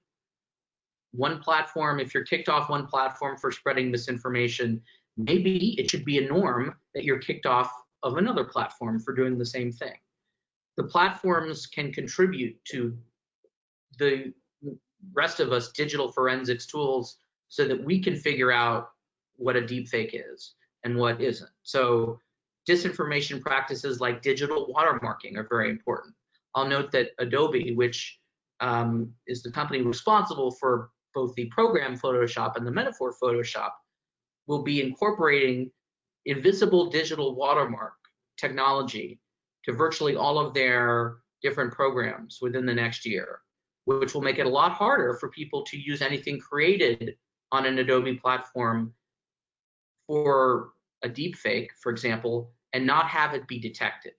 S2: One platform, if you're kicked off one platform for spreading misinformation, maybe it should be a norm that you're kicked off of another platform for doing the same thing. the platforms can contribute to the rest of us digital forensics tools so that we can figure out what a deepfake is and what isn't. So disinformation practices like digital watermarking are very important. I'll note that Adobe, which is the company responsible for both the program Photoshop and the metaphor Photoshop, will be incorporating invisible digital watermark technology to virtually all of their different programs within the next year, which will make it a lot harder for people to use anything created on an Adobe platform for a deepfake, for example, and not have it be detected.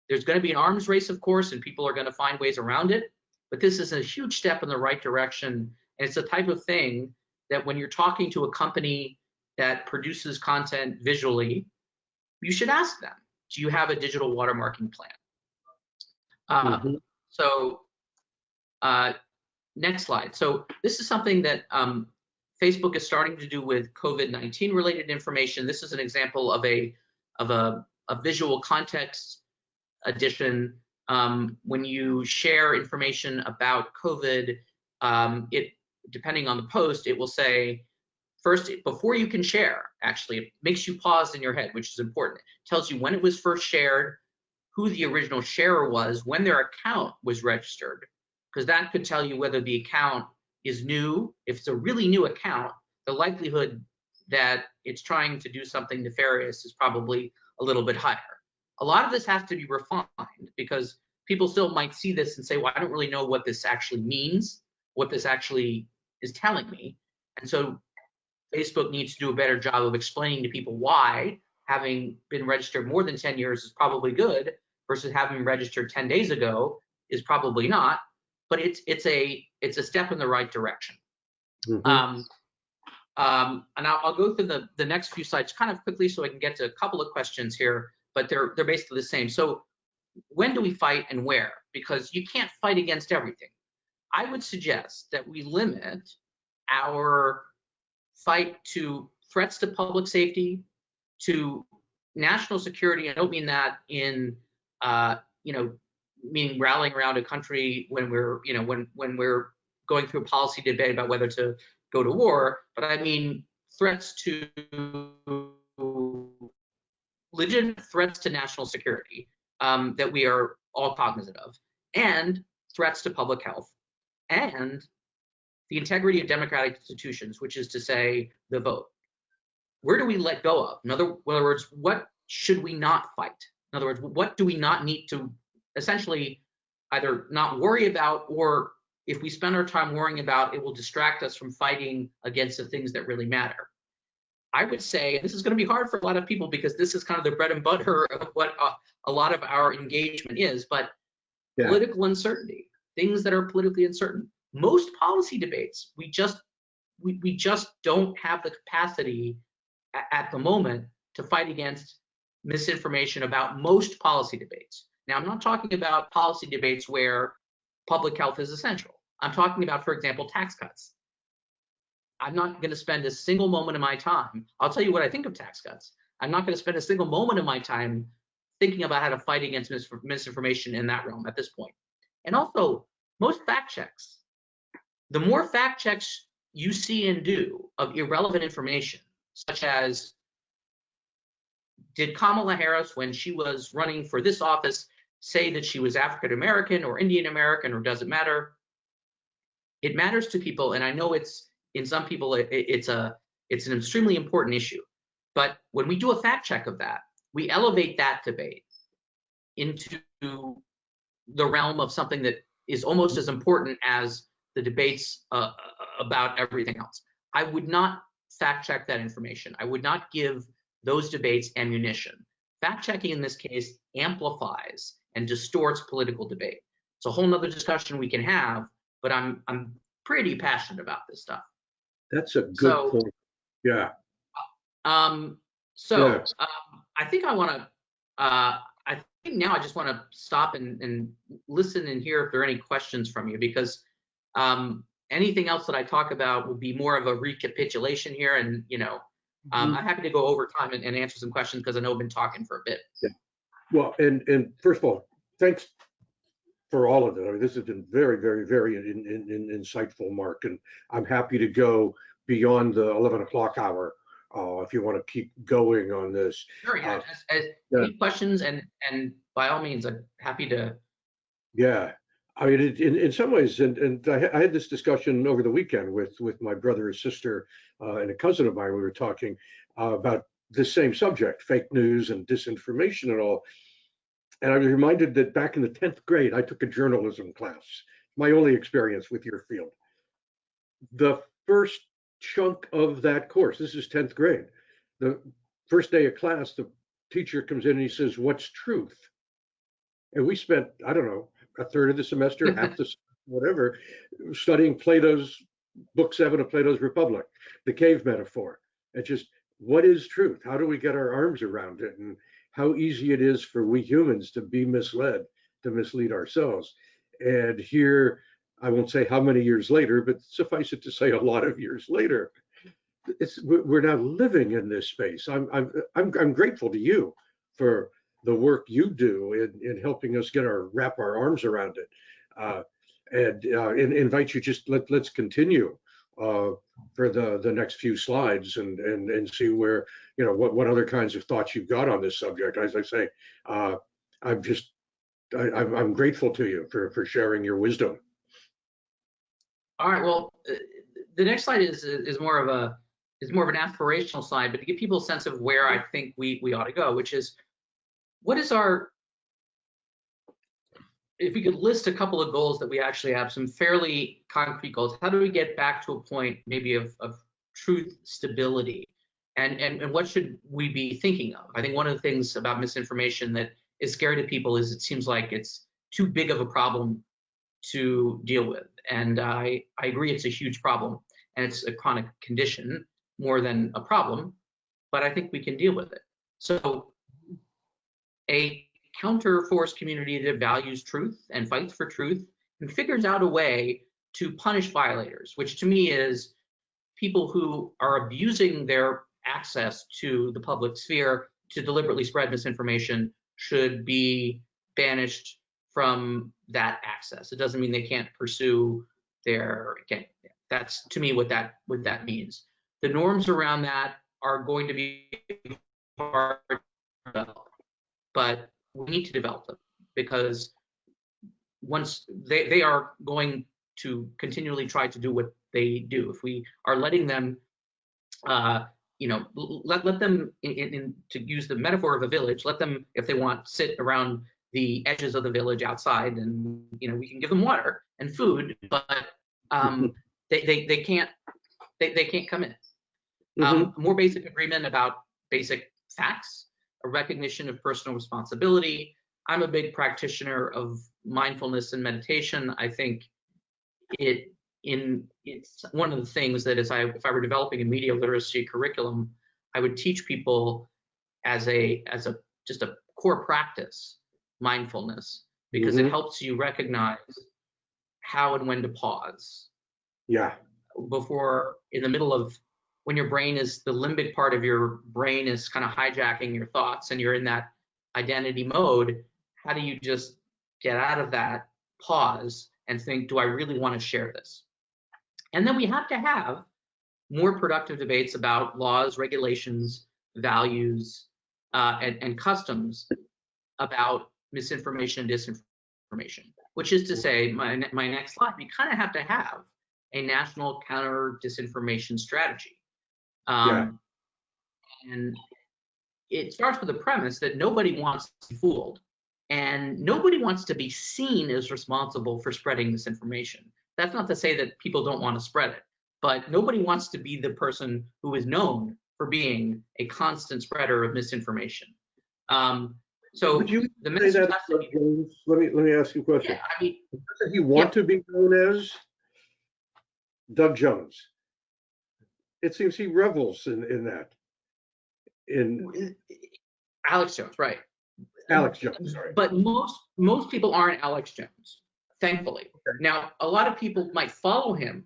S2: There's going to be an arms race, of course, and people are going to find ways around it, but this is a huge step in the right direction, and it's the type of thing that when you're talking to a company that produces content visually, you should ask them, do you have a digital watermarking plan? So next slide. So this is something that Facebook is starting to do with COVID-19 related information. This is an example of a visual context addition. When you share information about COVID, it, depending on the post, it will say, first, before you can share, actually, it makes you pause in your head, which is important. It tells you when it was first shared, who the original sharer was, when their account was registered, because that could tell you whether the account is new. If it's a really new account, the likelihood that it's trying to do something nefarious is probably a little bit higher. A lot of this has to be refined because people still might see this and say, well, I don't really know what this actually means, what this actually is telling me. And so Facebook needs to do a better job of explaining to people why having been registered more than 10 years is probably good versus having been registered 10 days ago is probably not. But it's a step in the right direction. And I'll go through the next few slides kind of quickly so I can get to a couple of questions here, but they're basically the same. So when do we fight and where? Because you can't fight against everything. I would suggest that we limit our fight to threats to public safety, to national security. I don't mean that in meaning rallying around a country when we're when we're going through a policy debate about whether to go to war, but I mean threats to legitimate threats to national security that we are all cognizant of, and threats to public health, and the integrity of democratic institutions, which is to say the vote. Where do we let go of? In other words, what should we not fight? In other words, what do we not need to essentially either not worry about, or if we spend our time worrying about, it will distract us from fighting against the things that really matter. I would say, and this is going to be hard for a lot of people because this is kind of the bread and butter of what a lot of our engagement is, but political uncertainty, things that are politically uncertain. Most policy debates, we just don't have the capacity at the moment to fight against misinformation about most policy debates. Now, I'm not talking about policy debates where public health is essential. I'm talking about, for example, tax cuts. I'm not going to spend a single moment of my time. I'll tell you what I think of tax cuts. I'm not going to spend a single moment of my time thinking about how to fight against misinformation in that realm at this point. And also, most fact checks, the more fact checks you see and do of irrelevant information, such as, did Kamala Harris, when she was running for this office, say that she was African American or Indian American, or does it matter? It matters to people, and I know it's, in some people, it's an extremely important issue. But when we do a fact check of that, we elevate that debate into the realm of something that is almost as important as the debates about everything else. I would not fact check that information. I would not give those debates ammunition. Fact checking in this case amplifies and distorts political debate. It's a whole nother discussion we can have, but I'm pretty passionate about this stuff.
S1: That's a good point. Yeah.
S2: I think I want to. I think now I just want to stop and listen and hear if there are any questions from you, because anything else that I talk about will be more of a recapitulation here, and I'm happy to go over time and answer some questions because I know I've been talking for a bit.
S1: Yeah. Well, and first of all, thanks for all of it. I mean, this has been very, very, very insightful, Mark, and I'm happy to go beyond the 11 o'clock hour if you want to keep going on this.
S2: Sure, yeah. Any questions, and by all means, I'm happy to.
S1: Yeah, I mean, in some ways, and I had this discussion over the weekend with my brother and sister and a cousin of mine. We were talking about this same subject, fake news and disinformation and all. And I was reminded that back in the 10th grade, I took a journalism class, my only experience with your field. The first chunk of that course, this is 10th grade, the first day of class, the teacher comes in and he says, "What's truth?" And we spent, I don't know, a third of the semester, half the whatever, studying Plato's book 7 of Plato's Republic, the cave metaphor. And just, what is truth? How do we get our arms around it? And how easy it is for we humans to be misled, to mislead ourselves. And here, I won't say how many years later, but suffice it to say a lot of years later, we're now living in this space. I'm grateful to you for the work you do in helping us wrap our arms around it, and invite you, just let's continue for the next few slides and see where, what other kinds of thoughts you've got on this subject. As I say, I'm grateful to you for sharing your wisdom.
S2: All right. Well, the next slide is more of an aspirational slide, but to give people a sense of where I think we ought to go, which is, what is if we could list a couple of goals that we actually have, some fairly concrete goals. How do we get back to a point maybe of truth stability, and what should we be thinking of? I think one of the things about misinformation that is scary to people is it seems like it's too big of a problem to deal with. And I agree, it's a huge problem, and it's a chronic condition more than a problem, but I think we can deal with it. So a counter-force community that values truth and fights for truth and figures out a way to punish violators, which to me is people who are abusing their access to the public sphere to deliberately spread misinformation, should be banished from that access. It doesn't mean they can't pursue that's to me what that means. The norms around that are going to be hard to develop, but we need to develop them, because once they are going to continually try to do what they do. If we are letting them, let them, to use the metaphor of a village, let them, if they want, sit around the edges of the village outside, and we can give them water and food, but they can't come in. A more basic agreement about basic facts, a recognition of personal responsibility. I'm a big practitioner of mindfulness and meditation. I think it's one of the things that if I were developing a media literacy curriculum, I would teach people as just a core practice, mindfulness, because it helps you recognize how and when to pause.
S1: Yeah.
S2: Before, in the middle of, when your brain is, the limbic part of your brain is kind of hijacking your thoughts and you're in that identity mode, how do you just get out of that, pause, and think, do I really want to share this? And then we have to have more productive debates about laws, regulations, values, and customs about misinformation and disinformation, which is to say, my next slide, we kind of have to have a national counter-disinformation strategy. And it starts with the premise that nobody wants to be fooled, and nobody wants to be seen as responsible for spreading misinformation. That's not to say that people don't want to spread it, but nobody wants to be the person who is known for being a constant spreader of misinformation. So
S1: would you
S2: the
S1: say that, James? Let me ask you a question.
S2: Yeah, I mean,
S1: doesn't he want to be known as Doug Jones? It seems he revels in that. In
S2: Alex Jones, right?
S1: Alex Jones, sorry.
S2: But most people aren't Alex Jones, thankfully. Okay. Now, a lot of people might follow him,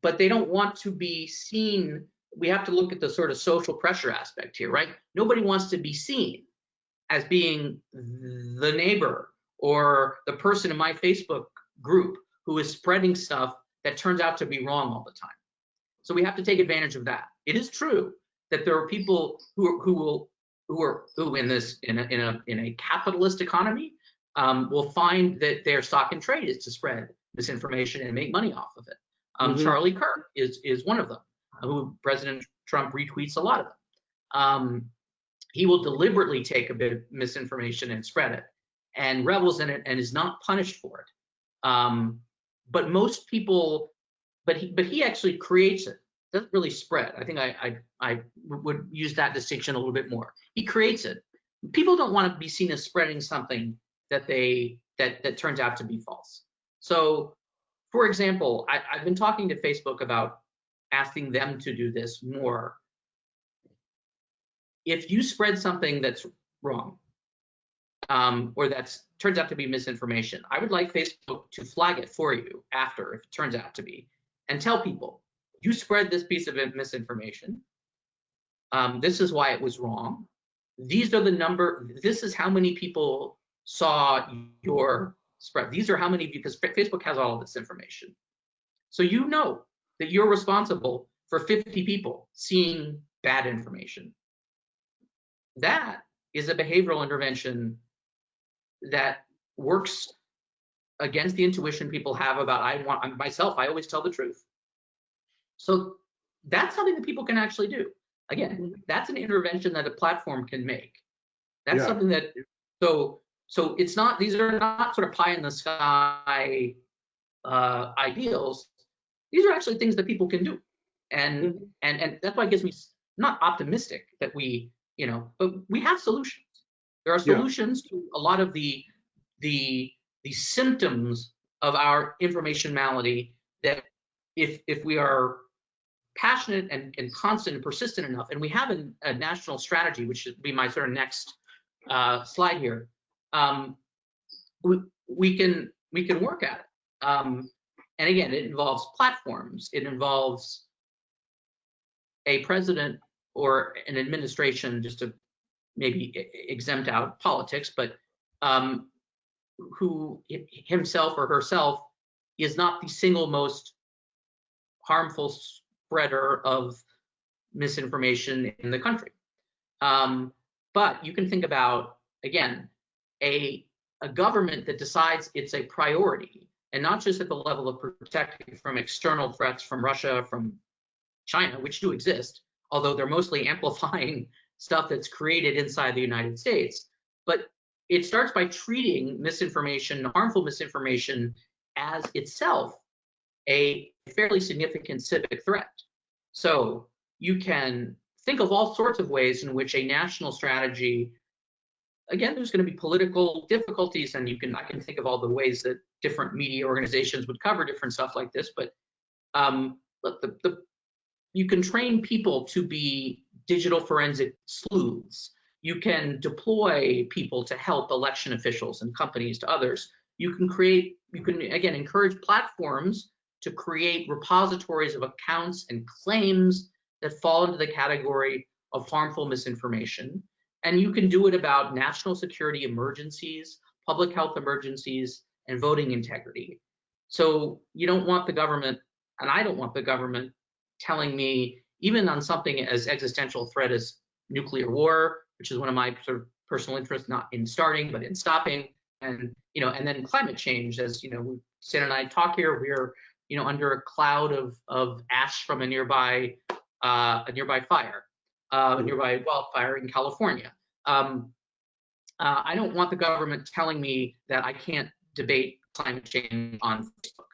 S2: but they don't want to be seen. We have to look at the sort of social pressure aspect here, right? Nobody wants to be seen as being the neighbor or the person in my Facebook group who is spreading stuff that turns out to be wrong all the time. So we have to take advantage of that. It is true that there are people who in a capitalist economy will find that their stock and trade is to spread misinformation and make money off of it. Charlie Kirk is one of them, who President Trump retweets a lot of them. He will deliberately take a bit of misinformation and spread it, and revels in it, and is not punished for it. But most people, but he actually creates it. Doesn't really spread. I think I would use that distinction a little bit more. He creates it. People don't want to be seen as spreading something that turns out to be false. So, for example, I've been talking to Facebook about asking them to do this more. If you spread something that's wrong, or that turns out to be misinformation, I would like Facebook to flag it for you after, if it turns out to be, and tell people, you spread this piece of misinformation. This is why it was wrong. These are the number. This is how many people saw your spread. These are how many, because Facebook has all of this information. So you know that you're responsible for 50 people seeing bad information. That is a behavioral intervention that works against the intuition people have about, I always tell the truth. So that's something that people can actually do. Again, that's an intervention that a platform can make. That's something that, so it's not, these are not sort of pie in the sky ideals. These are actually things that people can do. And that's why it gives me, not optimistic that we, but we have solutions. There are solutions to a lot of the symptoms of our information malady, that if we are passionate and constant and persistent enough, and we have a national strategy, which should be my sort of next slide here, we can work at it. And again, it involves platforms. It involves a president or an administration, just to maybe exempt out politics, but who himself or herself is not the single most harmful spreader of misinformation in the country. But you can think about, again, a government that decides it's a priority, and not just at the level of protecting from external threats from Russia, from China, which do exist, although they're mostly amplifying stuff that's created inside the United States. But it starts by treating misinformation, harmful misinformation, as itself a fairly significant civic threat. So you can think of all sorts of ways in which a national strategy, again, there's going to be political difficulties, and I can think of all the ways that different media organizations would cover different stuff like this, but look, you can train people to be digital forensic sleuths. You can deploy people to help election officials and companies to others. You can again encourage platforms to create repositories of accounts and claims that fall into the category of harmful misinformation. And you can do it about national security emergencies, public health emergencies, and voting integrity. So you don't want the government, and I don't want the government, telling me, even on something as existential threat as nuclear war, which is one of my sort of personal interests, not in starting, but in stopping, and and then climate change, as Stan and I talk here, we're under a cloud of ash from a nearby fire, a nearby wildfire in California. I don't want the government telling me that I can't debate climate change on Facebook.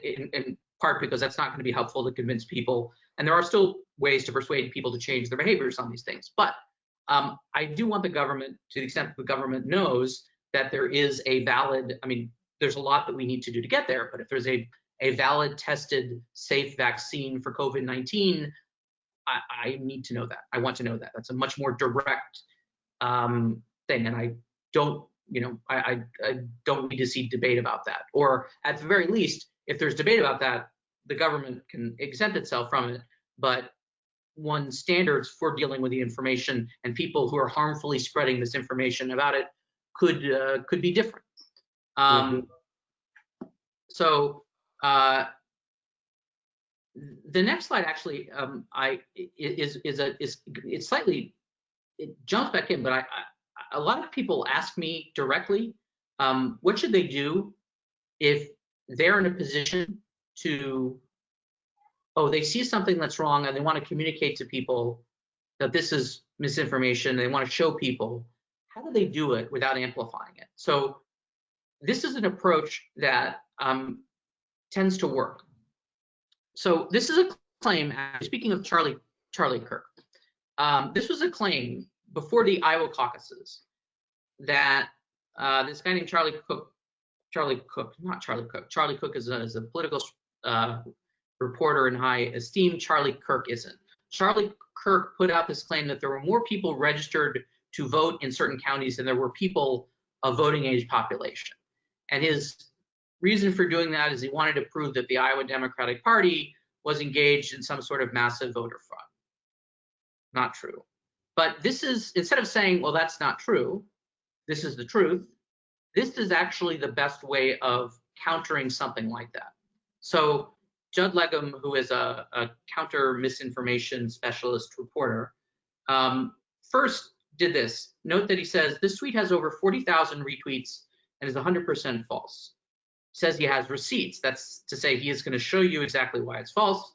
S2: In part because that's not going to be helpful to convince people, and there are still ways to persuade people to change their behaviors on these things. But I do want the government, to the extent the government knows that there is a valid, there's a lot that we need to do to get there, but if there's a valid, tested, safe vaccine for COVID-19, I need to know that. I want to know that. That's a much more direct thing, and I don't, I don't need to see debate about that. Or at the very least, if there's debate about that, the government can exempt itself from it, but one standards for dealing with the information, and people who are harmfully spreading this information about it could be different. So the next slide actually it's slightly, it jumps back in, but a lot of people ask me directly, what should they do if they're in a position to, they see something that's wrong and they want to communicate to people that this is misinformation, they want to show people, how do they do it without amplifying it? So this is an approach that tends to work. So this is a claim, speaking of Charlie Kirk, this was a claim before the Iowa caucuses that this guy named Charlie Cook is a political reporter in high esteem. Charlie Kirk isn't. Charlie Kirk put out this claim that there were more people registered to vote in certain counties than there were people of voting age population. And his reason for doing that is he wanted to prove that the Iowa Democratic Party was engaged in some sort of massive voter fraud. Not true. But this is, instead of saying, well, that's not true, this is the truth, this is actually the best way of countering something like that. So Judd Legum, who is a counter-misinformation specialist reporter, first did this. Note that he says, this tweet has over 40,000 retweets and is 100% false. He says he has receipts. That's to say he is going to show you exactly why it's false.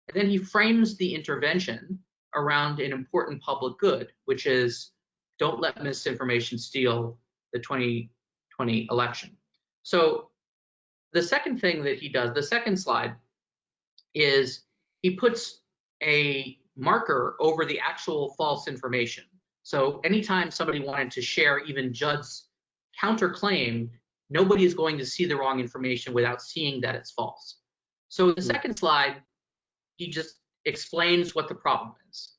S2: And then he frames the intervention around an important public good, which is don't let misinformation steal the 2020 election. So the second thing that he does, the second slide, is he puts a marker over the actual false information. So anytime somebody wanted to share even Judd's counterclaim, nobody is going to see the wrong information without seeing that it's false. So the second slide, he just explains what the problem is.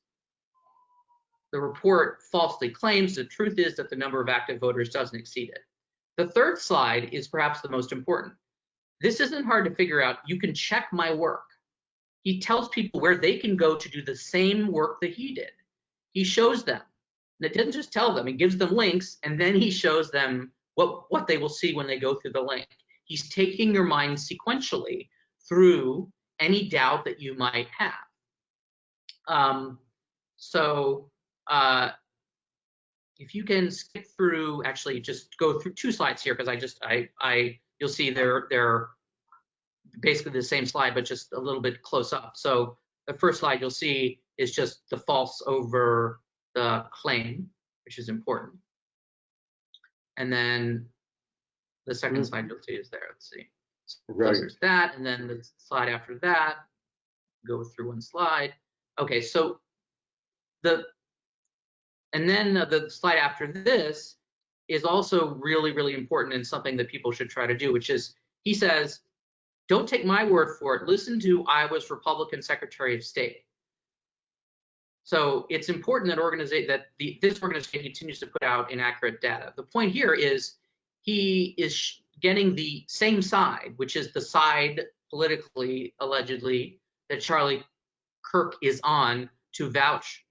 S2: The report falsely claims the truth is that the number of active voters doesn't exceed it. The third slide is perhaps the most important. This isn't hard to figure out. You can check my work. He tells people where they can go to do the same work that he did. He shows them. And it doesn't just tell them, he gives them links, and then he shows them what they will see when they go through the link. He's taking your mind sequentially through any doubt that you might have. If you can skip through, actually just go through two slides here, because you'll see they're basically the same slide, but just a little bit close up. So the first slide you'll see is just the false over the claim, which is important. And then the second slide you'll see is there. Let's see. So there's that, and then the slide after that, go through one slide. Okay, so the slide after this is also really, really important and something that people should try to do, which is, he says, don't take my word for it. Listen to Iowa's Republican Secretary of State. So it's important that this organization continues to put out inaccurate data. The point here is he is getting the same side, which is the side politically, allegedly, that Charlie Kirk is on to vouch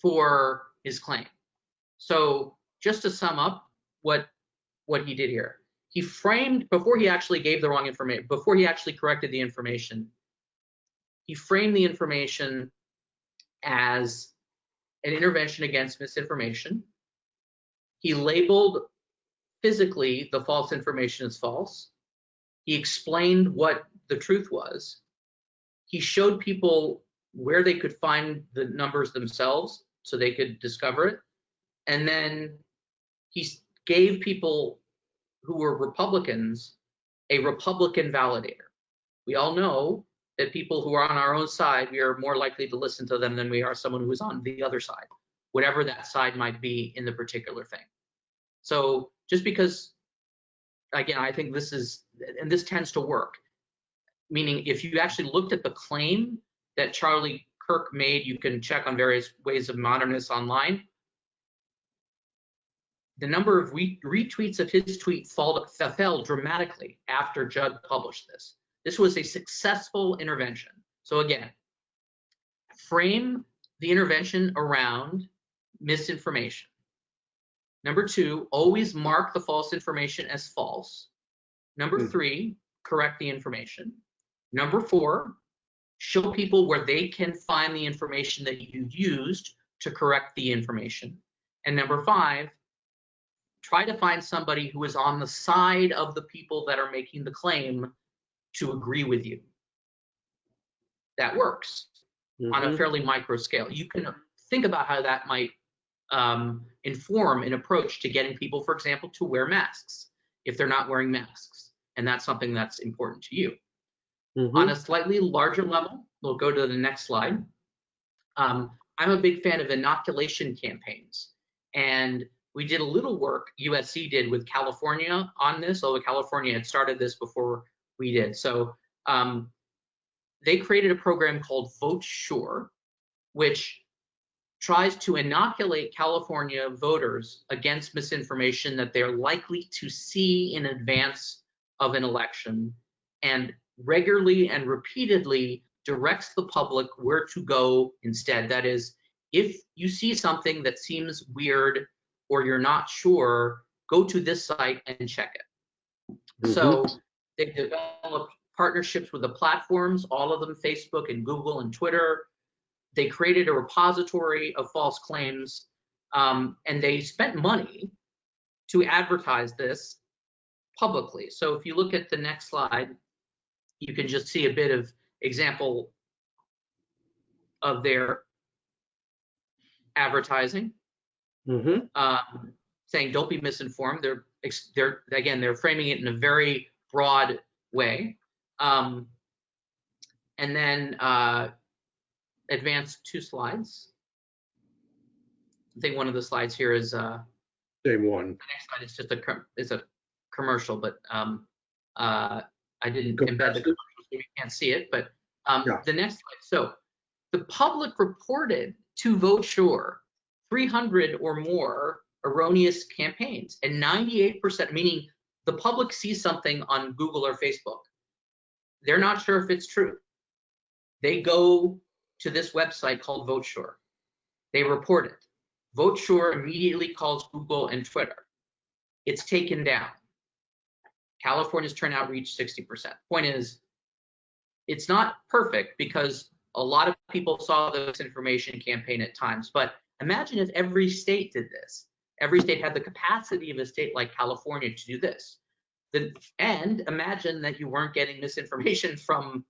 S2: for his claim. So just to sum up what he did here, he framed, before he actually gave the wrong information, before he actually corrected the information, he framed the information as an intervention against misinformation. He labeled physically the false information as false. He explained what the truth was. He showed people where they could find the numbers themselves so they could discover it. And then he gave people who were Republicans a Republican validator. We all know that people who are on our own side, we are more likely to listen to them than we are someone who is on the other side, whatever that side might be in the particular thing. So just because, again, I think this tends to work, meaning if you actually looked at the claim that Charlie Kirk made, you can check on various ways of modernness online. The number of retweets of his tweet fell dramatically after Judd published this. This was a successful intervention. So again, frame the intervention around misinformation. Number 2, always mark the false information as false. Number 3, correct the information. Number 4, show people where they can find the information that you used to correct the information. And number 5, try to find somebody who is on the side of the people that are making the claim to agree with you. That works on a fairly micro scale. You can think about how that might inform an approach to getting people, for example, to wear masks if they're not wearing masks, and that's something that's important to you. On a slightly larger level, we'll go to the next slide. I'm a big fan of inoculation campaigns, and we did a little work, USC did, with California on this, although California had started this before we did. So they created a program called Vote Sure, which tries to inoculate California voters against misinformation that they're likely to see in advance of an election, and regularly and repeatedly directs the public where to go instead. That is, if you see something that seems weird or you're not sure, go to this site and check it. So they developed partnerships with the platforms, all of them, Facebook and Google and Twitter. They created a repository of false claims, and they spent money to advertise this publicly. So if you look at the next slide, you can just see a bit of example of their advertising, saying don't be misinformed. They're framing it in a very broad way, and then advance 2 slides. I think one of the slides here is
S1: same one.
S2: The next slide is just a commercial, but I didn't embed the commercial, so you can't see it. But the next slide. So the public reported to Vote Sure 300 or more erroneous campaigns, and 98%, meaning the public sees something on Google or Facebook. They're not sure if it's true. They go to this website called Vote Sure. They report it. Vote Sure immediately calls Google and Twitter. It's taken down. California's turnout reached 60%. Point is, it's not perfect because a lot of people saw this information campaign at times, but imagine if every state did this. Every state had the capacity of a state like California to do this. And imagine that you weren't getting misinformation from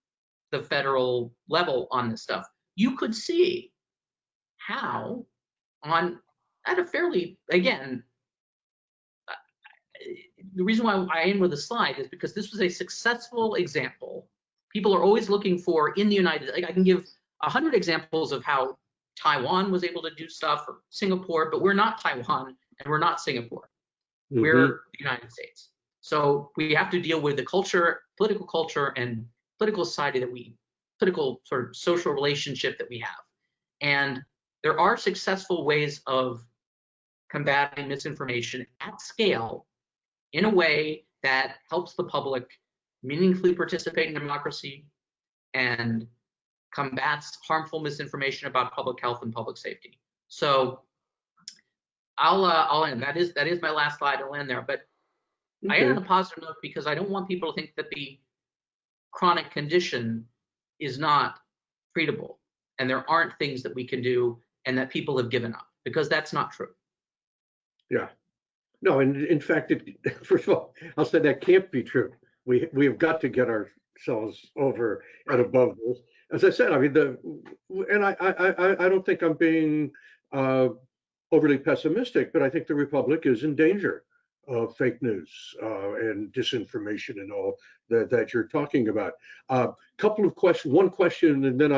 S2: the federal level on this stuff. You could see how at a fairly, again, the reason why I end with a slide is because this was a successful example. People are always looking for in the United States. I can give 100 examples of how Taiwan was able to do stuff, or Singapore, but we're not Taiwan and we're not Singapore. We're the United States. So we have to deal with the culture, political culture, and political society political sort of social relationship that we have. And there are successful ways of combating misinformation at scale in a way that helps the public meaningfully participate in democracy and combats harmful misinformation about public health and public safety. So I'll end. That is my last slide. I'll end there. But I end on a positive note because I don't want people to think that the chronic condition is not treatable and there aren't things that we can do and that people have given up, because that's not true.
S1: Yeah. No, and in fact, first of all, I'll say that can't be true. We have got to get ourselves over and above this. As I said, I mean, I don't think I'm being overly pessimistic, but I think the Republic is in danger of fake news and disinformation and all that you're talking about. Couple of questions, one question, and then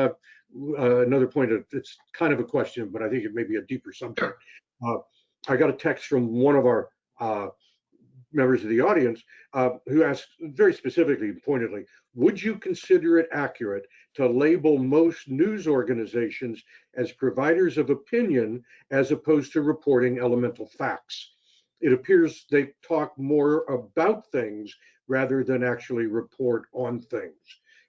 S1: another point. It's kind of a question, but I think it may be a deeper subject. I got a text from one of our members of the audience who asked very specifically and pointedly, would you consider it accurate to label most news organizations as providers of opinion as opposed to reporting elemental facts? It appears they talk more about things rather than actually report on things.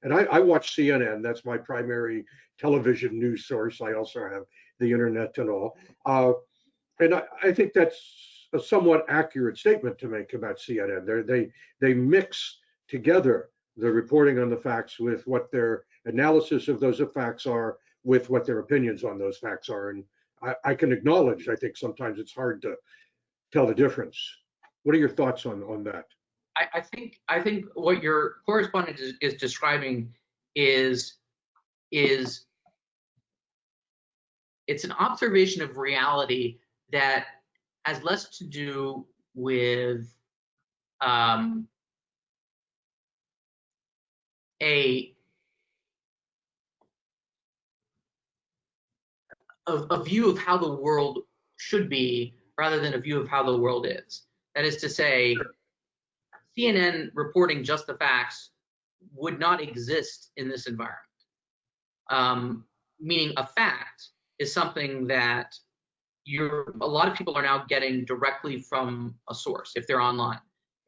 S1: And I watch CNN. That's my primary television news source. I also have the internet and all. And I think that's a somewhat accurate statement to make about CNN. They mix together the reporting on the facts with what their analysis of those facts are, with what their opinions on those facts are. And I can acknowledge, I think sometimes it's hard to tell the difference. What are your thoughts on that?
S2: I think what your correspondent is describing is it's an observation of reality that has less to do with a view of how the world should be rather than a view of how the world is. That is to say, CNN reporting just the facts would not exist in this environment. Meaning a fact is something that a lot of people are now getting directly from a source if they're online.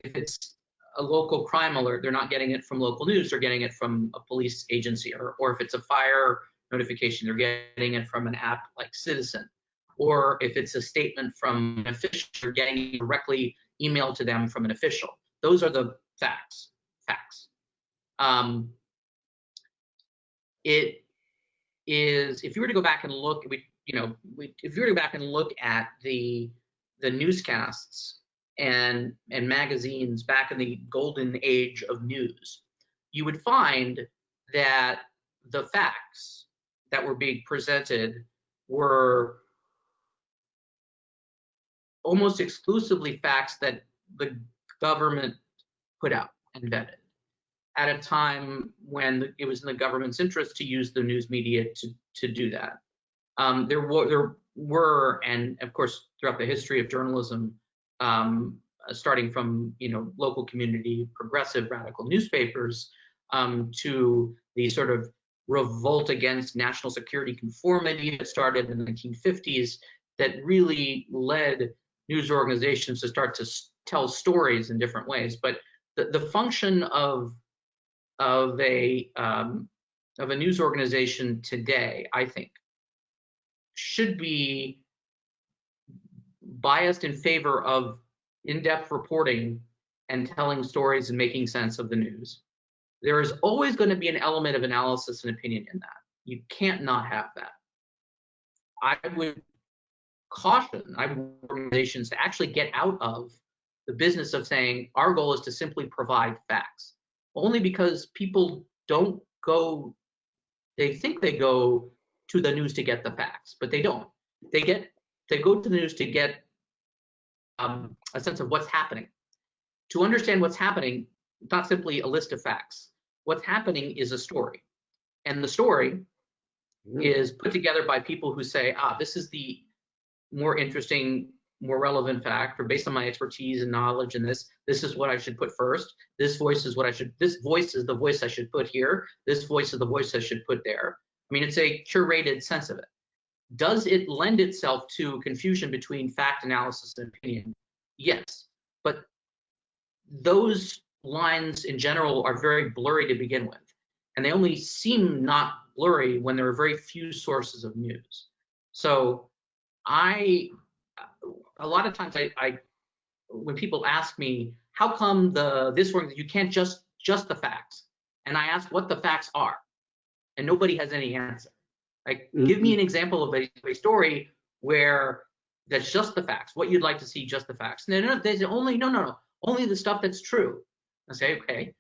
S2: If it's a local crime alert, they're not getting it from local news, they're getting it from a police agency, or if it's a fire notification, they're getting it from an app like Citizen. Or if it's a statement from an official, they're getting it directly emailed to them from an official. Those are the facts. It is, if you were to go back and look, if you were to go back and look at the newscasts and magazines back in the golden age of news, you would find that the facts that were being presented were almost exclusively facts that the government put out and vetted at a time when it was in the government's interest to use the news media to do that. There were, and of course, throughout the history of journalism, starting from local community progressive radical newspapers to the sort of revolt against national security conformity that started in the 1950s, that really led news organizations to start to tell stories in different ways. But the function of a news organization today, I think, should be biased in favor of in-depth reporting and telling stories and making sense of the news. There is always going to be an element of analysis and opinion in that. You can't not have that. I would caution organizations to actually get out of the business of saying our goal is to simply provide facts, only because people don't go, they think they go to the news to get the facts, but they don't. They go to the news to get a sense of what's happening. To understand what's happening, not simply a list of facts. What's happening is a story, and the story is put together by people who say, this is the more interesting, more relevant fact, or based on my expertise and knowledge in this is what I should put first. This voice is the voice I should put here. This voice is the voice I should put there. I mean, it's a curated sense of it. Does it lend itself to confusion between fact analysis and opinion? Yes, but those lines in general are very blurry to begin with, and they only seem not blurry when there are very few sources of news. So a lot of times when people ask me, how come this work, you can't just the facts? And I ask what the facts are, and nobody has any answer. Like, give me an example of a story where that's just the facts, what you'd like to see, just the facts. And they say only the stuff that's true. I say, okay,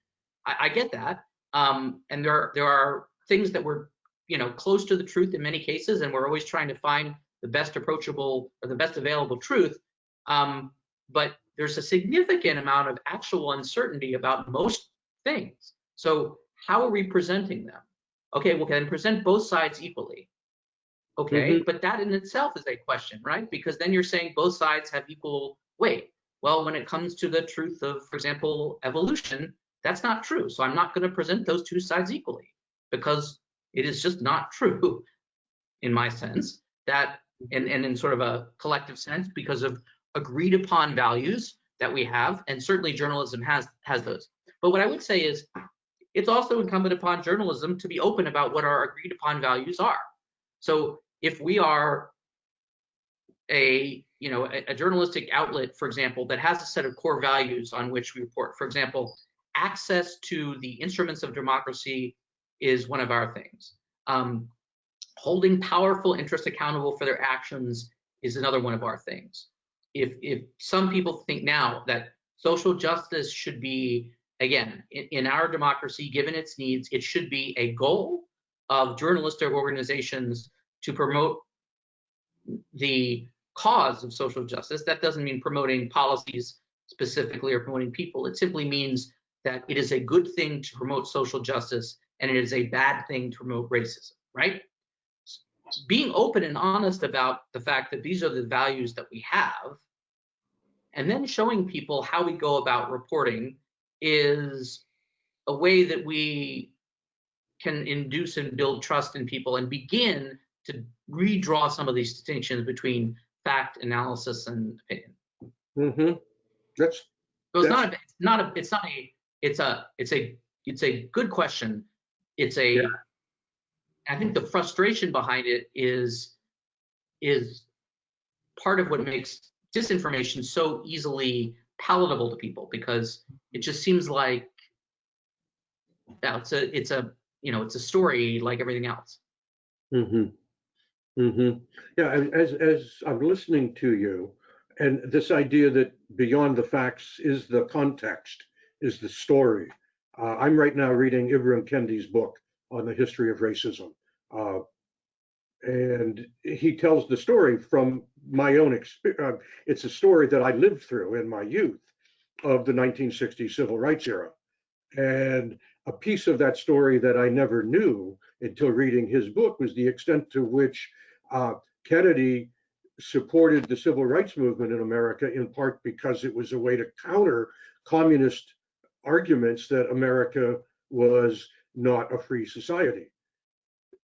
S2: I get that. And there are things that were close to the truth in many cases, and we're always trying to find the best approachable or the best available truth. But there's a significant amount of actual uncertainty about most things. So how are we presenting them? Okay, well, then present both sides equally. Okay, but that in itself is a question, right? Because then you're saying both sides have equal weight. Well, when it comes to the truth of, for example, evolution, that's not true. So I'm not going to present those two sides equally, because it is just not true, in my sense, that, and in sort of a collective sense, because of agreed upon values that we have, and certainly journalism has those. But what I would say is, it's also incumbent upon journalism to be open about what our agreed upon values are. So if we are a journalistic outlet, for example, that has a set of core values on which we report, for example, access to the instruments of democracy is one of our things. Holding powerful interests accountable for their actions is another one of our things. If some people think now that social justice should be, again, in our democracy, given its needs, it should be a goal of journalistic organizations to promote the cause of social justice. That doesn't mean promoting policies specifically or promoting people. It simply means that it is a good thing to promote social justice and it is a bad thing to promote racism, right? Being open and honest about the fact that these are the values that we have, and then showing people how we go about reporting, is a way that we can induce and build trust in people and begin to redraw some of these distinctions between fact, analysis, and opinion.
S1: Mm-hmm.
S2: It's a good question. I think the frustration behind it is part of what makes disinformation so easily palatable to people, because it just seems like it's a story like everything else.
S1: Mm-hmm. Mm-hmm. Yeah, as I'm listening to you, and this idea that beyond the facts is the context, is the story. I'm right now reading Ibrahim Kendi's book on the history of racism. And he tells the story from my own experience. It's a story that I lived through in my youth of the 1960s civil rights era. And a piece of that story that I never knew until reading his book was the extent to which Kennedy supported the civil rights movement in America, in part because it was a way to counter communist arguments that America was not a free society.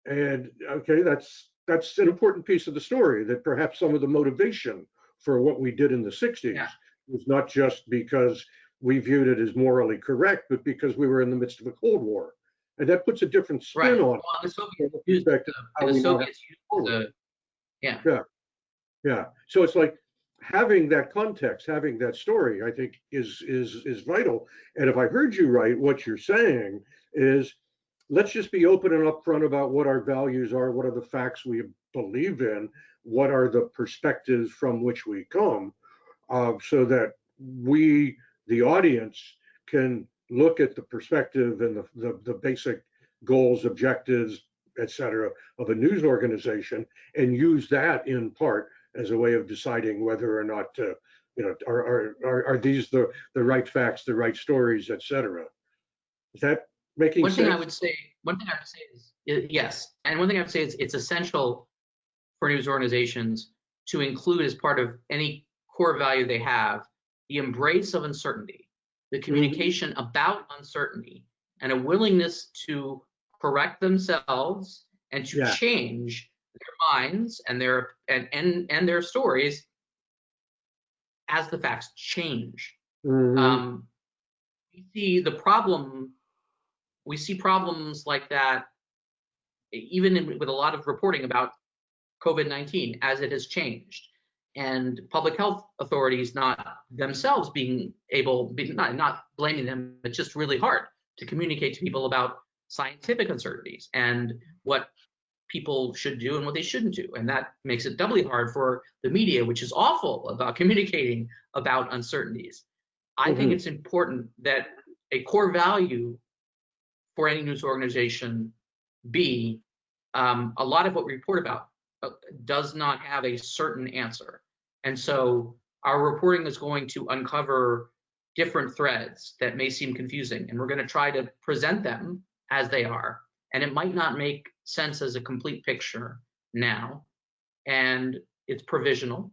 S1: And okay, that's an important piece of the story, that perhaps some of the motivation for what we did in the 60s was not just because we viewed it as morally correct, but because we were in the midst of a Cold War. And that puts a different spin on it. Yeah. So it's like having that context, having that story, I think is vital. And if I heard you right, what you're saying is, let's just be open and upfront about what our values are, what are the facts we believe in, what are the perspectives from which we come, so that we, the audience, can look at the perspective and the basic goals, objectives, etc., of a news organization, and use that in part as a way of deciding whether or not are these the right facts, the right stories, etc. Is that making sense?
S2: One thing I would say is yes, and one thing I would say is it's essential for news organizations to include as part of any core value they have the embrace of uncertainty, the communication about uncertainty, and a willingness to correct themselves and to change their minds and their stories as the facts change. We see problems like that even with a lot of reporting about COVID-19 as it has changed, and public health authorities not themselves being able, not blaming them, but just really hard to communicate to people about scientific uncertainties and what people should do and what they shouldn't do. And that makes it doubly hard for the media, which is awful about communicating about uncertainties. I think it's important that a core value for any news organization be a lot of what we report about does not have a certain answer. And so our reporting is going to uncover different threads that may seem confusing, and we're going to try to present them as they are. And it might not make sense as a complete picture now, and it's provisional.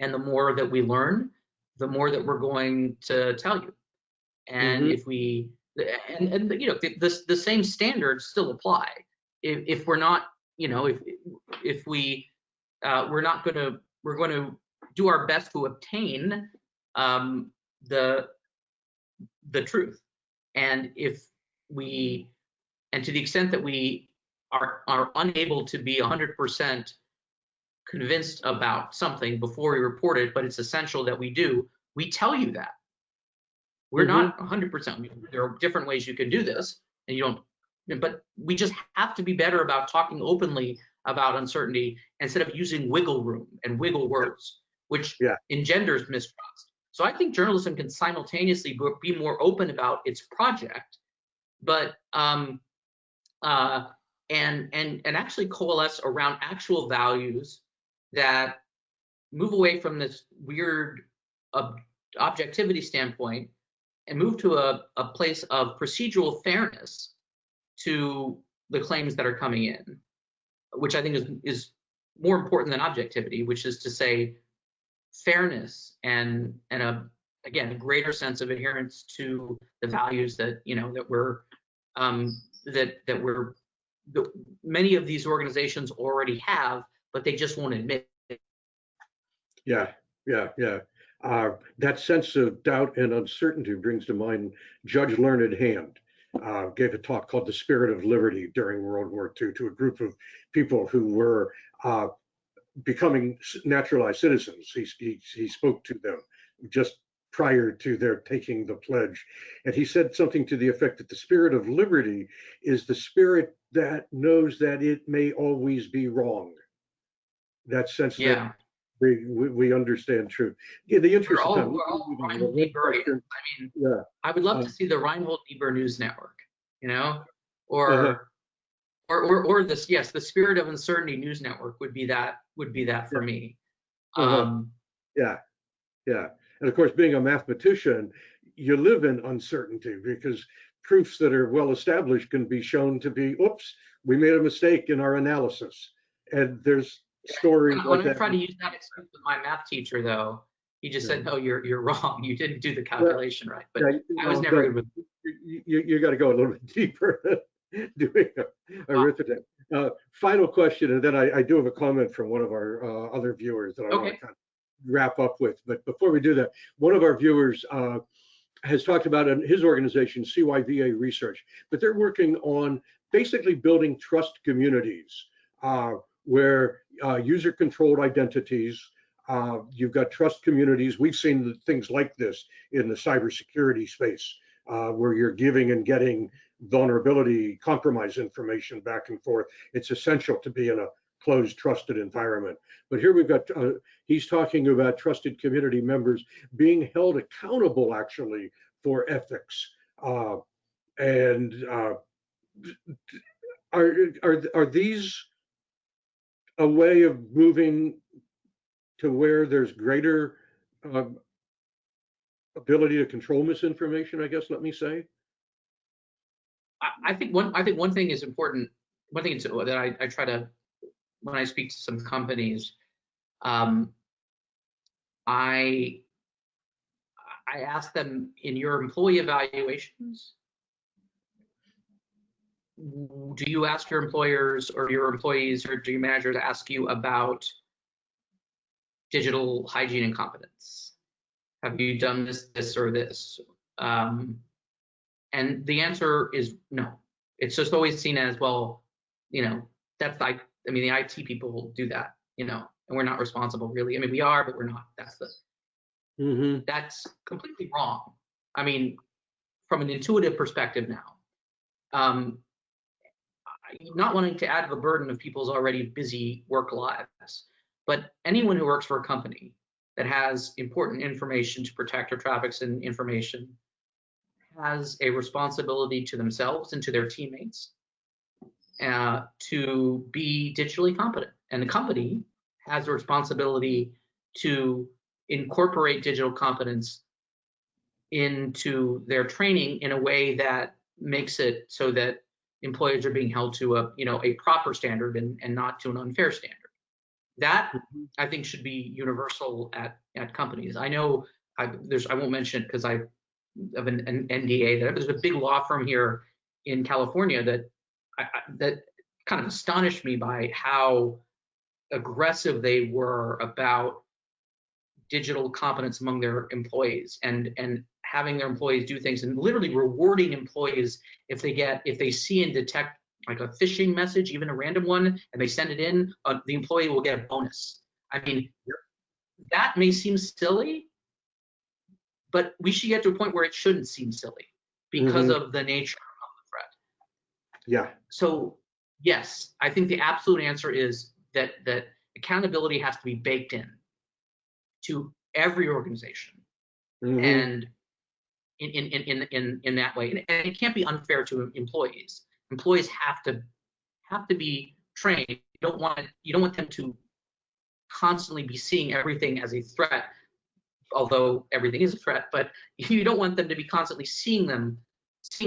S2: And the more that we learn, the more that we're going to tell you. And if we, and the same standards still apply. If we're not, if we, we're going to do our best to obtain the truth. And if and to the extent that we are unable to be 100% convinced about something before we report it, but it's essential that we do, we tell you that. We're not 100%. There are different ways you can do this, and you don't, but we just have to be better about talking openly about uncertainty instead of using wiggle room and wiggle words, which engenders mistrust. So I think journalism can simultaneously be more open about its project, but and actually coalesce around actual values that move away from this weird objectivity standpoint and move to a place of procedural fairness to the claims that are coming in, which I think is more important than objectivity, which is to say fairness and again, a greater sense of adherence to the values that many of these organizations already have, but they just won't admit it.
S1: Yeah. That sense of doubt and uncertainty brings to mind Judge Learned Hand. Gave a talk called The Spirit of Liberty during World War II to a group of people who were becoming naturalized citizens. He spoke to them just prior to their taking the pledge. And he said something to the effect that the spirit of liberty is the spirit that knows that it may always be wrong. That sense that we understand truth. In the interest of time,
S2: we're all Reinhold Niebuhrian. I mean, I would love to see the Reinhold Niebuhr News Network, or this, the Spirit of Uncertainty News Network would be that for me.
S1: And of course, being a mathematician, you live in uncertainty because proofs that are well established can be shown to be, oops, we made a mistake in our analysis. And there's stories like that.
S2: When I tried to use that excuse with my math teacher, though, he just said, no, you're wrong. You didn't do the calculation right. But I was never good with
S1: you got to go a little bit deeper doing arithmetic. Final question, and then I do have a comment from one of our other viewers that I want to kind of wrap up with. But before we do that, one of our viewers has talked about in his organization, CYVA Research, but they're working on basically building trust communities where user-controlled identities, you've got trust communities. We've seen things like this in the cybersecurity space, where you're giving and getting vulnerability, compromise information back and forth. It's essential to be in a closed, trusted environment. But here we've got, he's talking about trusted community members being held accountable actually for ethics. Are these a way of moving to where there's greater ability to control misinformation, I guess, let me say?
S2: I think one thing is important. One thing that I try to, when I speak to some companies, I ask them, in your employee evaluations, do you ask your employers or your employees or do your managers ask you about digital hygiene and competence? Have you done this or this? And the answer is no. It's just always seen as, well, that's like, I mean, the IT people will do that, and we're not responsible really. I mean, we are, but we're not. That's completely wrong. I mean, from an intuitive perspective now, not wanting to add to the burden of people's already busy work lives, but anyone who works for a company that has important information to protect or traffics in information has a responsibility to themselves and to their teammates to be digitally competent. And the company has a responsibility to incorporate digital competence into their training in a way that makes it so that employees are being held to a proper standard and not to an unfair standard. That, I think, should be universal at companies. I know I won't mention it because I have an NDA. That there's a big law firm here in California that kind of astonished me by how aggressive they were about digital competence among their employees and having their employees do things and literally rewarding employees if they see and detect like a phishing message, even a random one, and they send it in, the employee will get a bonus. I mean, that may seem silly, but we should get to a point where it shouldn't seem silly because of the nature of the threat.
S1: Yeah.
S2: So yes, I think the absolute answer is that accountability has to be baked in to every organization, and in that way, and it can't be unfair to employees. Employees have to be trained. You don't want them to constantly be seeing everything as a threat, although everything is a threat. But you don't want them to be constantly seeing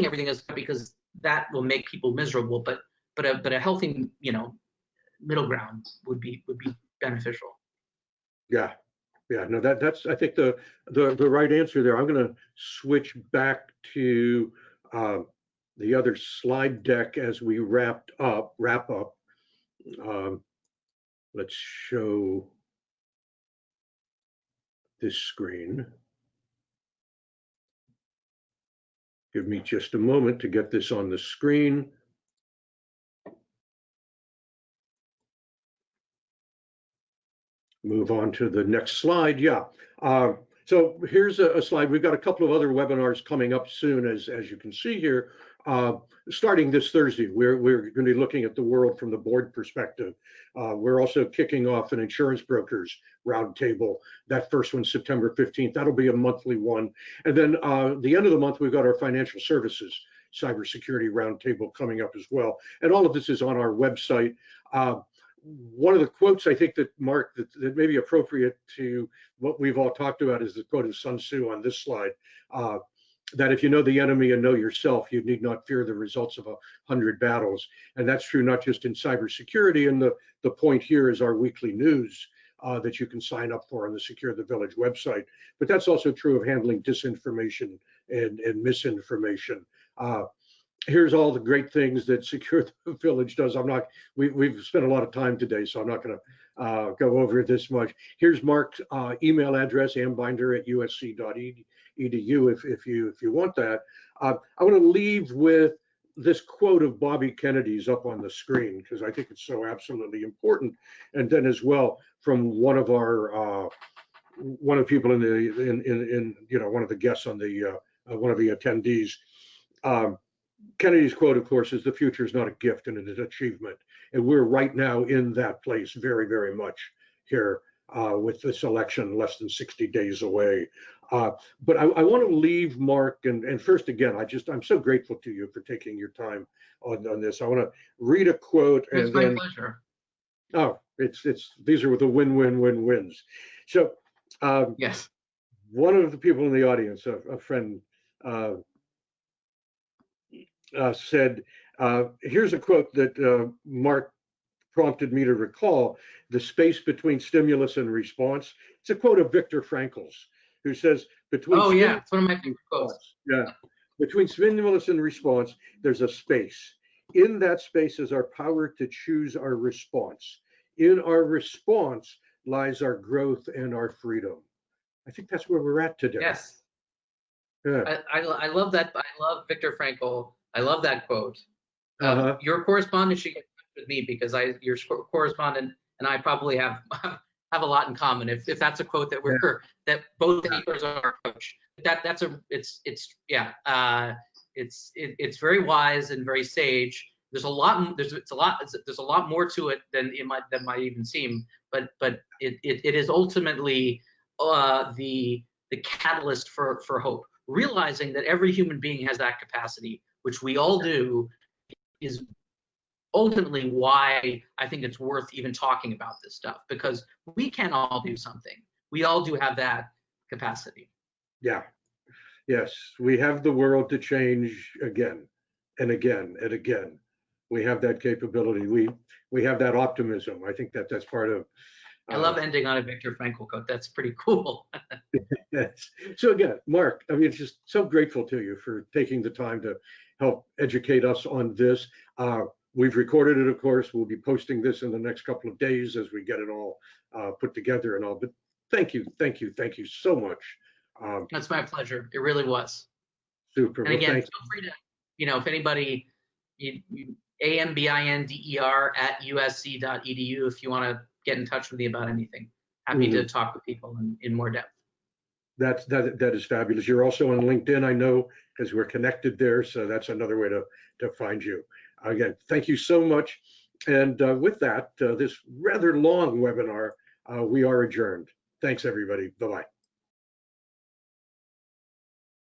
S2: everything as a threat, because that will make people miserable. But a healthy middle ground would be beneficial.
S1: Yeah. Yeah, no, that's I think the right answer there. I'm going to switch back to the other slide deck as we wrap up. Let's show this screen. Give me just a moment to get this on the screen. Move on to the next slide. Yeah. So here's a slide. We've got a couple of other webinars coming up soon, as you can see here. Starting this Thursday, we're going to be looking at the world from the board perspective. We're also kicking off an insurance brokers roundtable. That first one's September 15th. That'll be a monthly one. And then the end of the month, we've got our financial services cybersecurity roundtable coming up as well. And all of this is on our website. One of the quotes I think that Mark that may be appropriate to what we've all talked about is the quote of Sun Tzu on this slide, that if you know the enemy and know yourself, you need not fear the results of 100 battles. And that's true not just in cybersecurity. And the point here is our weekly news that you can sign up for on the Secure the Village website. But that's also true of handling disinformation and misinformation. Here's all the great things that Secure the Village does. We've spent a lot of time today, so I'm not going to go over this much. Here's Mark's email address, ambinder@usc.edu, if you want that. I want to leave with this quote of Bobby Kennedy's up on the screen, because I think it's so absolutely important. And then as well from one of our one of the people in one of the guests on the one of the attendees. Kennedy's quote, of course, is the future is not a gift and it is an achievement. And we're right now in that place very, very much here with this election less than 60 days away. But I want to leave Mark, and first again, I'm so grateful to you for taking your time on this. I want to read a quote.
S2: It's my pleasure.
S1: Oh, these are the win-win-win-wins. So
S2: yes,
S1: one of the people in the audience, a friend, said, here's a quote that Mark prompted me to recall: the space between stimulus and response. It's a quote of Viktor Frankl's, who says, between
S2: it's one of my favorite quotes.
S1: Yeah, between stimulus and response, there's a space. In that space is our power to choose our response. In our response lies our growth and our freedom. I think that's where we're at today.
S2: Yes.
S1: Yeah.
S2: I love that. I love Viktor Frankl. I love that quote. Your correspondent should get in touch with me, because your correspondent and I probably have a lot in common. If that's a quote that that both papers are approach. It's very wise and very sage. There's a lot more to it than might even seem. But it is ultimately the catalyst for hope. Realizing that every human being has that capacity, which we all do, is ultimately why I think it's worth even talking about this stuff, because we can all do something. We all do have that capacity.
S1: Yeah. Yes, we have the world to change again and again and again. We have that capability. We have that optimism. I think that's part of.
S2: I love ending on a Viktor Frankl quote. That's pretty cool.
S1: Yes. So again, Mark, I mean, just so grateful to you for taking the time to help educate us on this. We've recorded it, of course. We'll be posting this in the next couple of days as we get it all put together and all. But thank you so much
S2: That's my pleasure. It really was.
S1: Super.
S2: And
S1: Well,
S2: again,
S1: thank
S2: feel free to, if anybody, ambinder@usc.edu if you want to get in touch with me about anything. Happy
S1: you.
S2: to talk with people in more depth.
S1: That is fabulous. You're also on LinkedIn, I know, because we're connected there. So that's another way to find you. Again, thank you so much. And with that, this rather long webinar, we are adjourned. Thanks, everybody. Bye-bye.